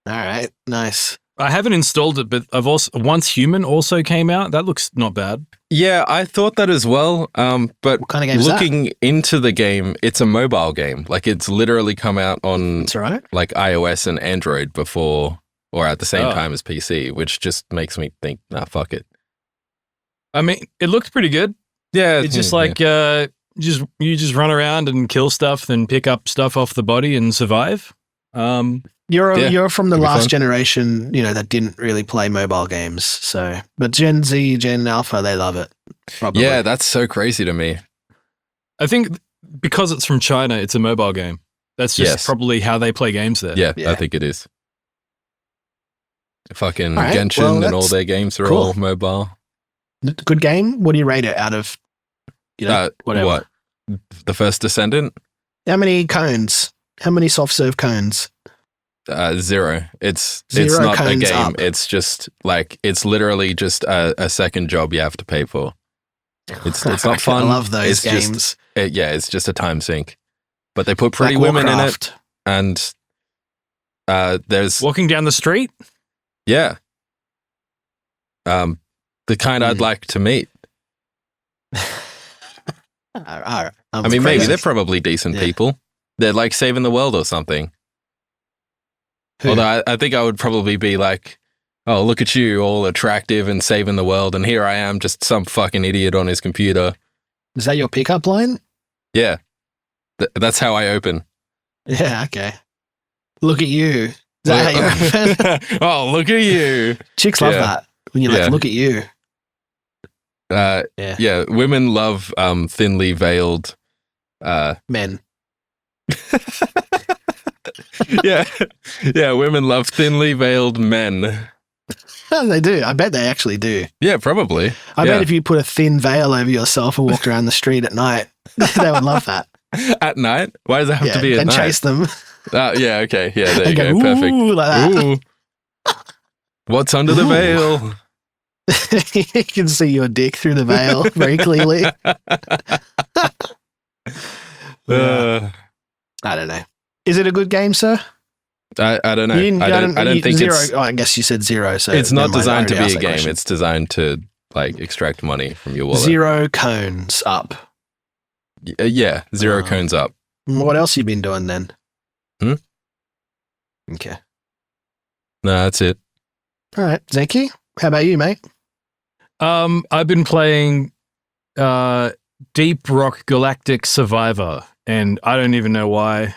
All right. Nice. I haven't installed it, but I've also Once Human also came out. That looks not bad. Yeah, I thought that as well. But What kind of game is that? looking into the game, it's a mobile game. Like it's literally come out on It's all right. like iOS and Android before or at the same time as PC, which just makes me think, nah, fuck it. I mean, it looked pretty good. Yeah, It's just like you just run around and kill stuff, then pick up stuff off the body and survive. You're from the Could be last fun. generation, that didn't really play mobile games. So, but Gen Z, Gen Alpha, they love it. Probably. Yeah, that's so crazy to me. I think because it's from China, it's a mobile game. That's just probably how they play games there. Yeah, Yeah. I think it is. Fucking All right, Genshin well, and all that's their games are cool. all mobile. Good game. What do you rate it out of? Whatever. What? The first Descendant? How many cones? How many soft serve cones? 0. It's Zero not a cones game. up. It's just like it's literally just a second job you have to pay for. It's not fun. I love those It's just- games. it's just a time sink. But they put pretty Like women in Warcraft. it, and there's Walking down the street? the kind I'd like to meet. All right. I mean, maybe crazy. they're probably decent Yeah. people. They're like saving the world or something. Who? Although I think I would probably be like, oh, look at you, all attractive and saving the world, and here I am, just some fucking idiot on his computer. Is that your pickup line? Yeah. That's how I open. Yeah. Okay. Look at you. Is that how you open? Oh, look at you. Chicks love Yeah. that. When you're like, Yeah. look at you. Yeah. Yeah. Women love thinly veiled. Men. Yeah. Yeah, women love thinly veiled men. They do. I bet they actually do. Yeah, probably. I Yeah. bet if you put a thin veil over yourself and walked around the street at night, they would love that. At night? Why does it have to be at and night? chase them. Yeah, okay. Yeah, there you And go. go, Perfect. "Ooh," like that. Ooh. What's under the Ooh. veil? You can see your dick through the veil very clearly. Uh, I don't know. Is it a good game, sir? I don't know. You didn't- I don't think zero. it's. Oh, I guess you said 0. So It's not never mind, I designed to already be asked a that game. question. It's designed to like extract money from your wallet. 0 cones up. Yeah, 0 Oh. cones up. What else you been doing then? Hmm? Okay. No, that's it. All right, Zenki. How about you, mate? I've been playing Deep Rock Galactic Survivor, and I don't even know why.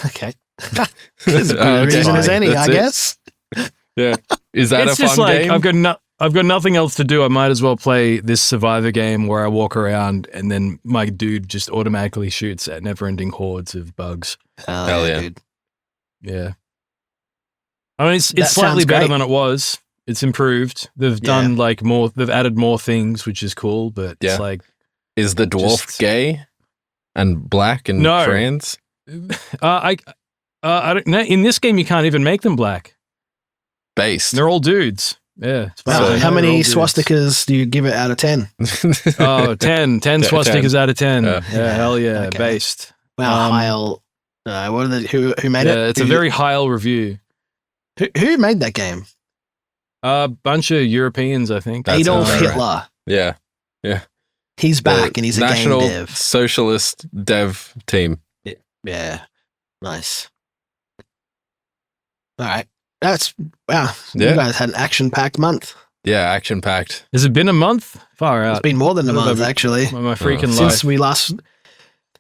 Okay. As good a Okay, reason as fine. any, That's I it. guess. Yeah, is that It's a just fun like game? I've got nothing else to do. I might as well play this Survivor game where I walk around and then my dude just automatically shoots at never-ending hordes of bugs. Hell yeah. Dude. Yeah. I mean, That it's slightly sounds better great. than it was. It's improved. They've done like more. They've added more things, which is cool. But Yeah. it's like Is the dwarf Just- gay and black and No. trans? I don't know. In this game, you can't even make them black. Based. They're all dudes. Yeah. as far Wow, as I know, how they're many all dudes. swastikas do you give it out of 10? Oh, 10 Yeah, swastikas 10. out of 10. Yeah. Yeah, hell yeah, Okay. based. Wow, Heil. What are the who made it? Yeah, it's a Who- very high review. who made that game? A bunch of Europeans, I think. That Adolf sounds right. Hitler. Yeah. He's back and he's a National game dev. Socialist Dev Team. Yeah, nice. All right, that's wow. Yeah. You guys had an action-packed month. Yeah, action packed. Has it been a month? Far It's out. been more than a What month about- actually. My freaking Since life. we last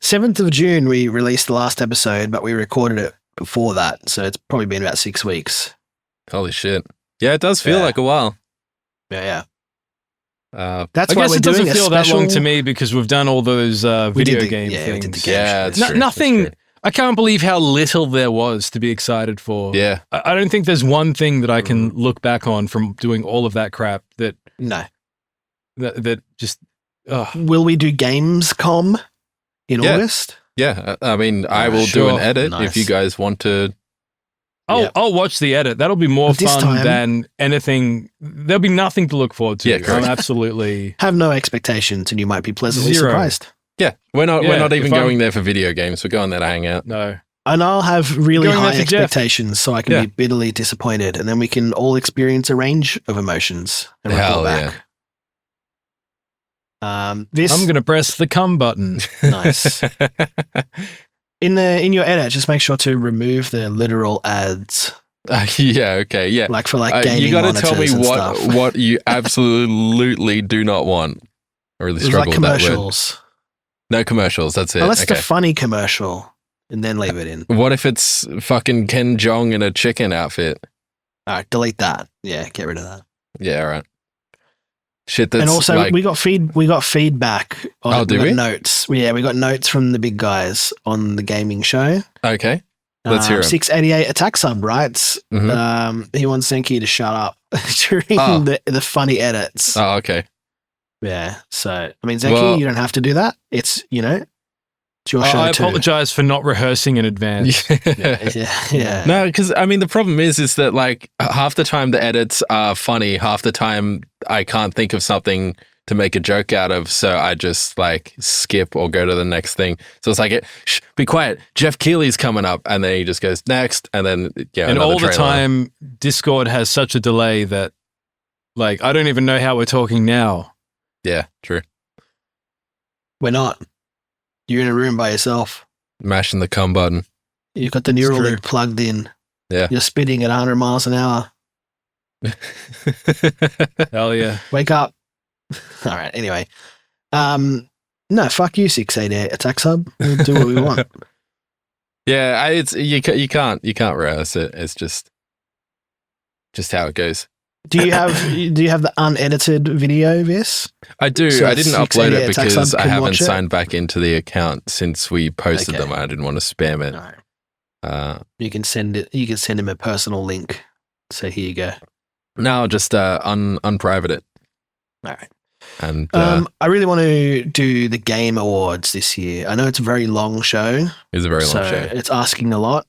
7th of June, we released the last episode, but we recorded it before that, so it's probably been about 6 weeks. Holy shit. Yeah, it does feel Yeah. like a while. Yeah. That's I why guess we're it doesn't doing a feel that long special- to me because we've done all those We did video the- game yeah, we did things. the game yeah, shows. that's true. Nothing. That's I can't believe how little there was to be excited for. true. Yeah. I don't think there's one thing that I can look back on from doing all of that crap that No. just. Will we do Gamescom in Yeah. August? Yeah. I mean, I will do Sure. an edit Nice. if you guys want to. I'll watch the edit. That'll be more But this fun time- than anything. There'll be nothing to look forward to. Yeah, correct. I'm absolutely. Have no expectations, and you might be pleasantly Zero. surprised. Yeah. We're not Yeah, even if I'm- going there for video games. We're going there to hang out. No. And I'll have really Going there high for Jeff. expectations, so I can Yeah. be bitterly disappointed, and then we can all experience a range of emotions and Hell report back. This I'm gonna press the come button. nice. In your edit, just make sure to remove the literal ads Yeah, okay, yeah. Like for like gaming you got to tell me monitors and stuff. what you absolutely do not want. I really It was struggle like with that word. commercials. No commercials. That's it. Unless Okay. it's a funny commercial, and then leave it in. What if it's fucking Ken Jeong in a chicken outfit? All right, delete that. Yeah, get rid of that. Yeah, all right. Shit, that's And also, like, we got feedback. Oh, did got we? Notes. Yeah, we got notes from the big guys on the gaming show. okay. Let's hear 'em. 688 Attack Sub writes, Mhm. he wants Zenki to shut up during Oh. the funny edits. Oh, okay. Yeah. So, I mean, Zenki, Well- you don't have to do that. It's, it's your show I too. apologize for not rehearsing in advance. Yeah. No, because I mean the problem is that like half the time the edits are funny, half the time I can't think of something to make a joke out of, so I just like skip or go to the next thing. So it's like, shh, be quiet, Jeff Keighley's coming up, and then he just goes next, and then And another all the trailer. time, Discord has such a delay that, like, I don't even know how we're talking now. Yeah, true. We're not. You're in a room by yourself. Mashing the cum button. You've got the It's true. Neuralink plugged in. Yeah. You're spitting at 100 miles an hour. Hell yeah. Wake up. All right. Anyway. No, fuck you, 688 Attack Sub. We'll do what we want. Yeah, it's you can't rehearse it. It's just how it goes. Do you have the unedited video, Vis? I do. So I didn't it's upload 688 it Attack because Sub I can haven't watch it? signed back into the account since we posted Okay. them. I didn't want to spam it. All right. You can send him a personal link. So here you go. No, I'll just unprivate it. All right. And I really want to do the Game Awards this year. I know it's a very long show. it's a very long so show. it's asking a lot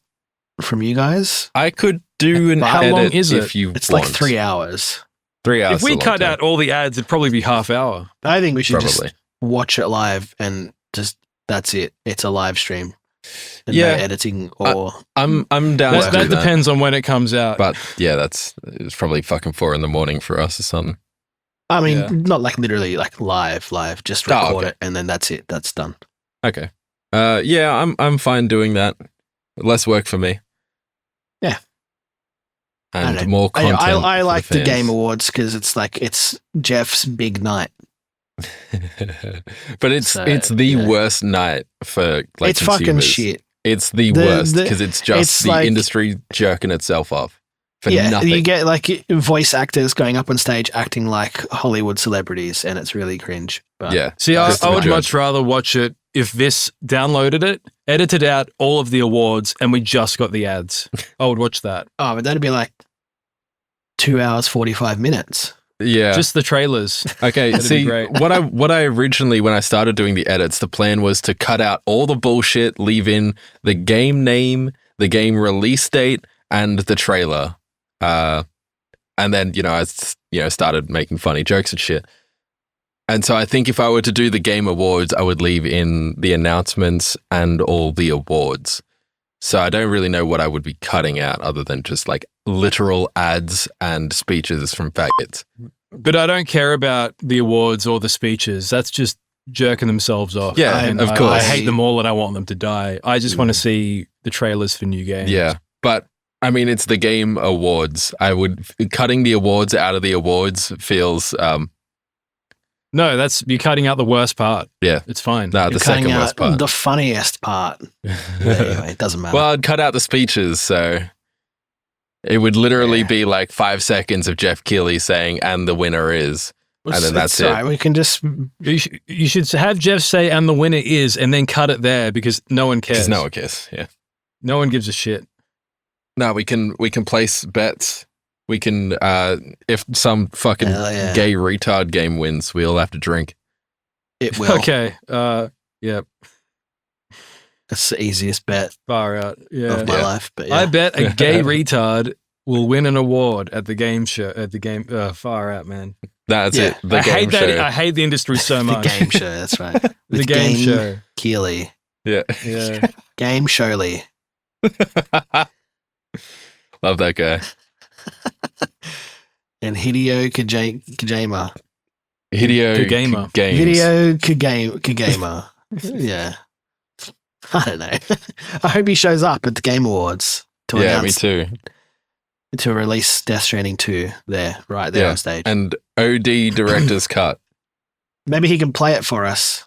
from you guys. I could do an But how edit long is if it? you It's want. like 3 hours. 3 hours. If we is a long cut time. out all the ads, it'd probably be half hour. I think we should Probably. just watch it live and just that's it. It's a live stream. And Yeah. no editing or I'm down to That do that. depends on when it comes out. But yeah, it's probably fucking 4 a.m. for us or something. I mean, Yeah. not like literally like live. Just Oh, record okay. it and then that's it. That's done. Okay. Yeah, I'm fine doing that. Less work for me. Yeah. I And don't know. more content. I for like the fans. Game Awards because it's Jeff's big night. But it's So, the yeah. worst night for like It's fucking consumers. shit. It's the The- worst the- because it's just it's the like- industry jerking itself off for Yeah, nothing. you get like voice actors going up on stage acting like Hollywood celebrities, and it's really cringe. But yeah. See, I Just the would majority. much rather watch it if this downloaded it, edited out all of the awards, and we just got the ads. I would watch that. oh, but that'd be like 2 hours 45 minutes. Yeah. Just the trailers. Okay, That'd be see, great. what I originally, when I started doing the edits, the plan was to cut out all the bullshit, leave in the game name, the game release date, and the trailer. And then, I started making funny jokes and shit. And so I think if I were to do the Game Awards, I would leave in the announcements and all the awards. So I don't really know what I would be cutting out other than just like literal ads and speeches from faggots. But I don't care about the awards or the speeches. That's just jerking themselves off. Yeah, And of I course. hate them all and I want them to die. I just want to see the trailers for new games. Yeah, but I mean, it's the Game Awards. Cutting the awards out of the awards feels, No, you're cutting out the worst part. Yeah. It's fine. the You're second cutting worst out part. the funniest part. Anyway, it doesn't matter. Well, I'd cut out the speeches, so it would literally Yeah. be like 5 seconds of Jeff Keighley saying, "And the winner is," and then that's It's all it. right, we can just You should have Jeff say, and the winner is, and then cut it there because no one cares. Because no one cares. Yeah. No one gives a shit. No, we can place bets. We can if some fucking Hell yeah. gay retard game wins, we all have to drink. it will. Okay. Yeah. That's the easiest bet Far out. Yeah. of my Yeah. life. But yeah. I bet a gay retard will win an award at the game show. At the game. Far out, man. That's Yeah. it. The I game hate that. show. I hate the industry so the much. game show. That's right. The With game show. Keeley. Yeah. Yeah. Game Showly. Love that guy. And Hideo Kojima. Hideo Kojima. Games. Video Kojima. Yeah. I don't know. I hope he shows up at the Game Awards to Yeah, me announce too. to release Death Stranding 2 right there on stage. And OD director's cut. Maybe he can play it for us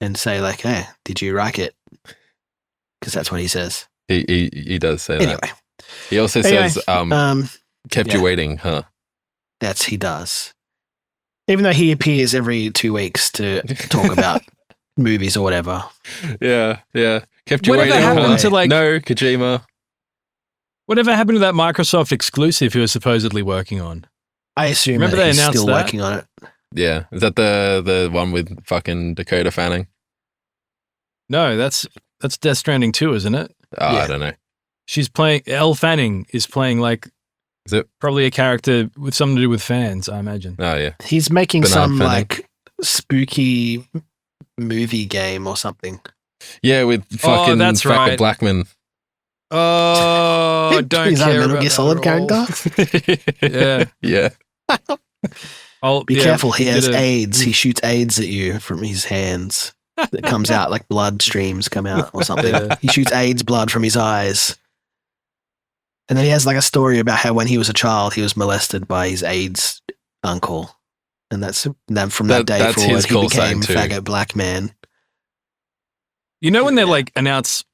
and say like, hey, did you like it? Because that's what he says. He does say Anyway. that. He also says, kept you waiting, huh? He does. Even though he appears every 2 weeks to talk about movies or whatever. Yeah. Kept you Whatever waiting. happened to like no, Kojima. Whatever happened to that Microsoft exclusive he was supposedly working on? I assume Remember that they he's announced still that? working on it. Yeah. Is that the one with fucking Dakota Fanning? No, that's Death Stranding 2, isn't it? Oh, Yeah. I don't know. She's playing Elle Fanning is playing like Is it? probably a character with something to do with fans, I imagine. Oh, yeah. He's making Bernard some Fanning. like spooky movie game or something. Yeah, with fucking that's Facker right. Blackman. Oh, don't Is that a care Metal about Gear that Solid at all. character? Yeah. Yeah. Be careful, he has did a- AIDS. He shoots AIDS at you from his hands. That comes out like blood streams come out or something. Yeah. He shoots AIDS blood from his eyes. And then he has like a story about how when he was a child, he was molested by his AIDS uncle. And from that day that's forward, his he call became sign too. Faggot Black Man. You know when they like announce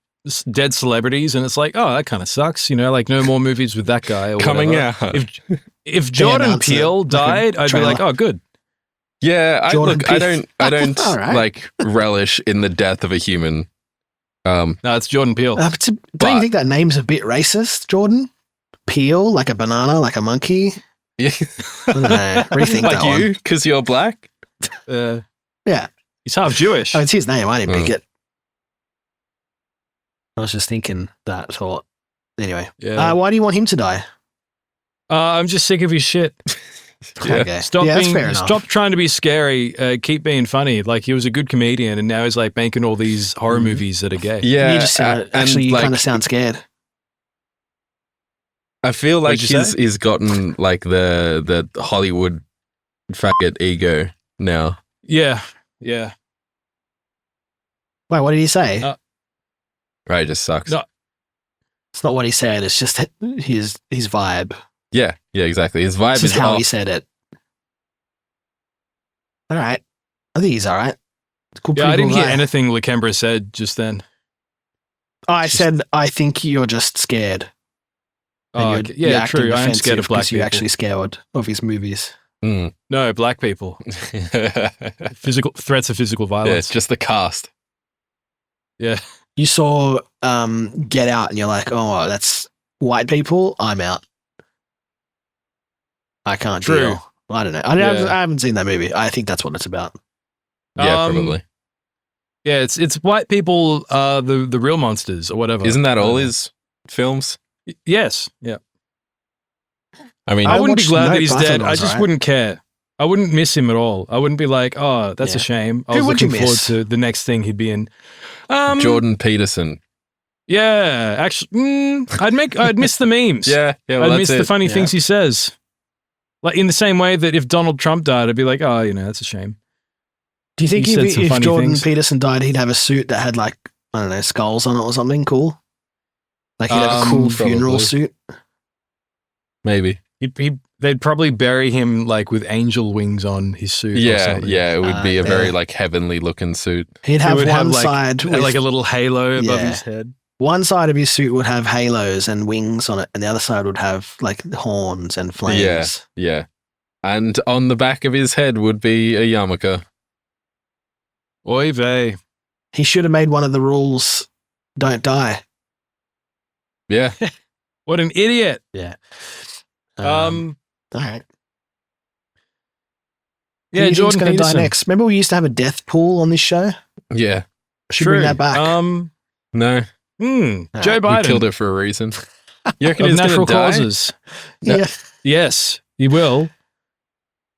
dead celebrities and it's like, oh, that kind of sucks. You know, like no more movies with that guy or Coming whatever. out. If Jordan announce it, Peele like a died, I'd be trailer. like, oh, good. Yeah, I Jordan don't All right. like relish in the death of a human. No, it's Jordan Peele. Don't you But- think that name's a bit racist, Jordan? Peel, like a banana, like a monkey? Yeah. I don't know. Rethink like that you, because you're black. Yeah. He's half Jewish. one. Oh, it's his name. I didn't pick Mm. it. I was just thinking that thought. Anyway, Yeah. why do you want him to die? I'm just sick of his shit. Yeah. Okay. Stop that's fair enough. stop trying to be scary. Keep being funny. Like he was a good comedian, and now he's like making all these horror movies that are gay. Yeah, you just sound, actually, you kind of sound scared. I feel like What'd you say? he's gotten like the Hollywood faggot ego now. Yeah. Wait, what did he say? Right, it just sucks. No. It's not what he said. It's just his vibe. Yeah, exactly. His vibe This is is how off. he said it. All right. I think he's all right. Cool, Yeah, I pretty didn't cool hear guy. anything Lakembra said just then. I said, I think you're just scared. And Oh, you're okay. Yeah, acting true. I am scared of defensive black 'cause you're people. actually scared of his movies. Mm. No, black people. Physical threats of physical Yeah, violence. it's just the cast. Yeah. You saw Get Out and you're like, oh, that's white people. I'm out. I can't True. deal. I don't know. I haven't seen that movie. I think that's what it's about. Yeah, Um, probably. Yeah, it's white people, the real monsters or whatever. Isn't that all Uh, his films? Yes. Yeah. I mean, I wouldn't be watched glad that Nope, he's I thought dead. it I was just alright. wouldn't care. I wouldn't miss him at all. I wouldn't be like, oh, that's a Yeah. shame. I Who was would you looking forward miss? to the next thing he'd be in. Jordan Peterson. Yeah, actually, I'd miss the memes. Yeah, well, I'd that's miss it. the funny Yeah. things he says. Like in the same way that if Donald Trump died, I'd be like, oh, that's a shame. Do you think He said some if funny Jordan things. Peterson died, he'd have a suit that had like, I don't know, skulls on it or something cool? Like he'd have a cool funeral probably. suit? Maybe. They'd probably bury him like with angel wings on his suit. or Yeah, something. it would be a very yeah. like heavenly looking suit. He'd It have would one like, side with, like a little halo above Yeah. his head. one side of his suit would have halos and wings on it, and the other side would have like horns and flames. Yeah. And on the back of his head would be a yarmulke. Oy vey. He should have made one of the rules: don't die. Yeah. What an idiot. Yeah. Um, All right. yeah, Who do you think's Jordan gonna Peterson. die next? Remember we used to have a death pool on this show. Yeah. Should bring that back. No. Alright. Joe We Biden. killed it for a reason. You reckon Of he's natural gonna die? causes. yeah, Yes, he will.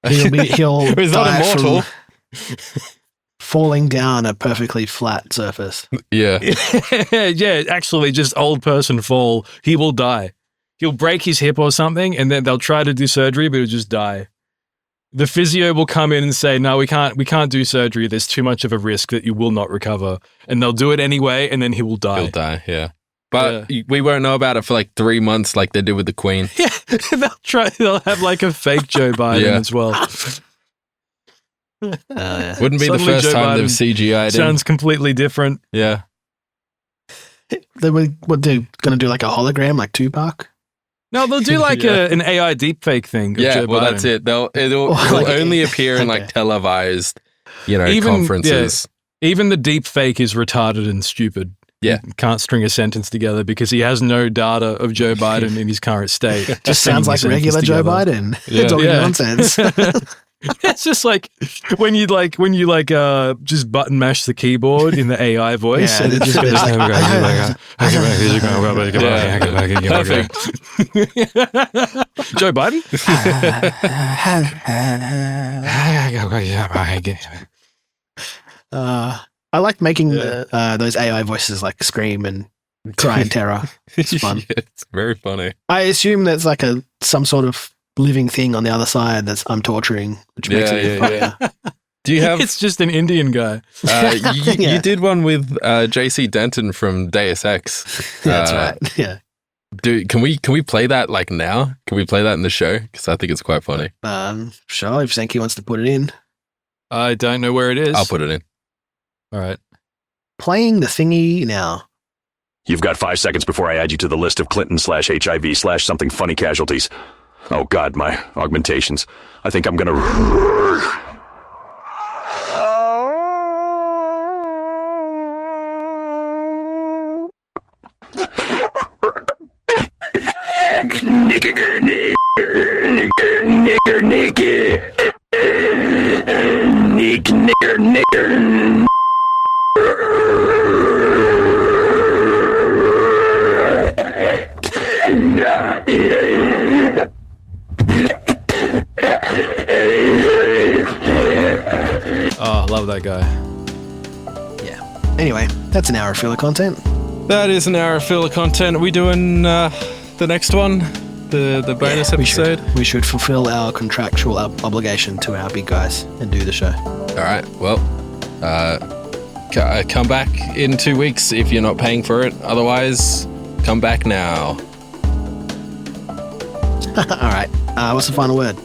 he'll He's not die immortal. from falling down a perfectly flat surface. Yeah. Yeah, actually, just old person fall. He will die. He'll break his hip or something, and then they'll try to do surgery, but he'll just die. The physio will come in and say, "No, we can't do surgery. There's too much of a risk that you will not recover." And they'll do it anyway, and then he will die. He'll die. Yeah. But we won't know about it for like 3 months like they did with the Queen. Yeah, they'll have like a fake Joe Biden as well. Wouldn't be the first Joe time they've Biden CGI'd him. sounds completely different. Yeah. They're going to do like a hologram like Tupac? No, they'll do like an AI deepfake thing. Of Joe Biden. That's it. It'll only appear in like televised, conferences. Even the deep fake is retarded and stupid. Yeah. He can't string a sentence together because he has no data of Joe Biden in his current state. Just sounds like regular Joe Biden. It's all nonsense. It's just like when you just button mash the keyboard in the AI voice, and it just goes perfect. Joe Biden. I like making those AI voices like scream and cry in terror. It's fun. It's very funny. I assume there's like some sort of living thing on the other side that I'm torturing, which makes it funnier. Do you have? It's just an Indian guy. You did one with JC Denton from Deus Ex. That's right. Yeah. Dude, can we play that like now? Can we play that in the show? Because I think it's quite funny. Sure. If Zenki wants to put it in, I don't know where it is. I'll put it in. All right. Playing the thingy now. You've got 5 seconds before I add you to the list of Clinton/HIV/something funny casualties. Oh God, my augmentations. I think I'm gonna... Oh, I love that guy. Yeah. Anyway, that's an hour of filler content. That is an hour of filler content. Are we doing the next one? The bonus episode? We should fulfill our contractual obligation to our big guys and do the show. All right. Well, come back in 2 weeks if you're not paying for it. Otherwise, come back now. All right. What's the final word?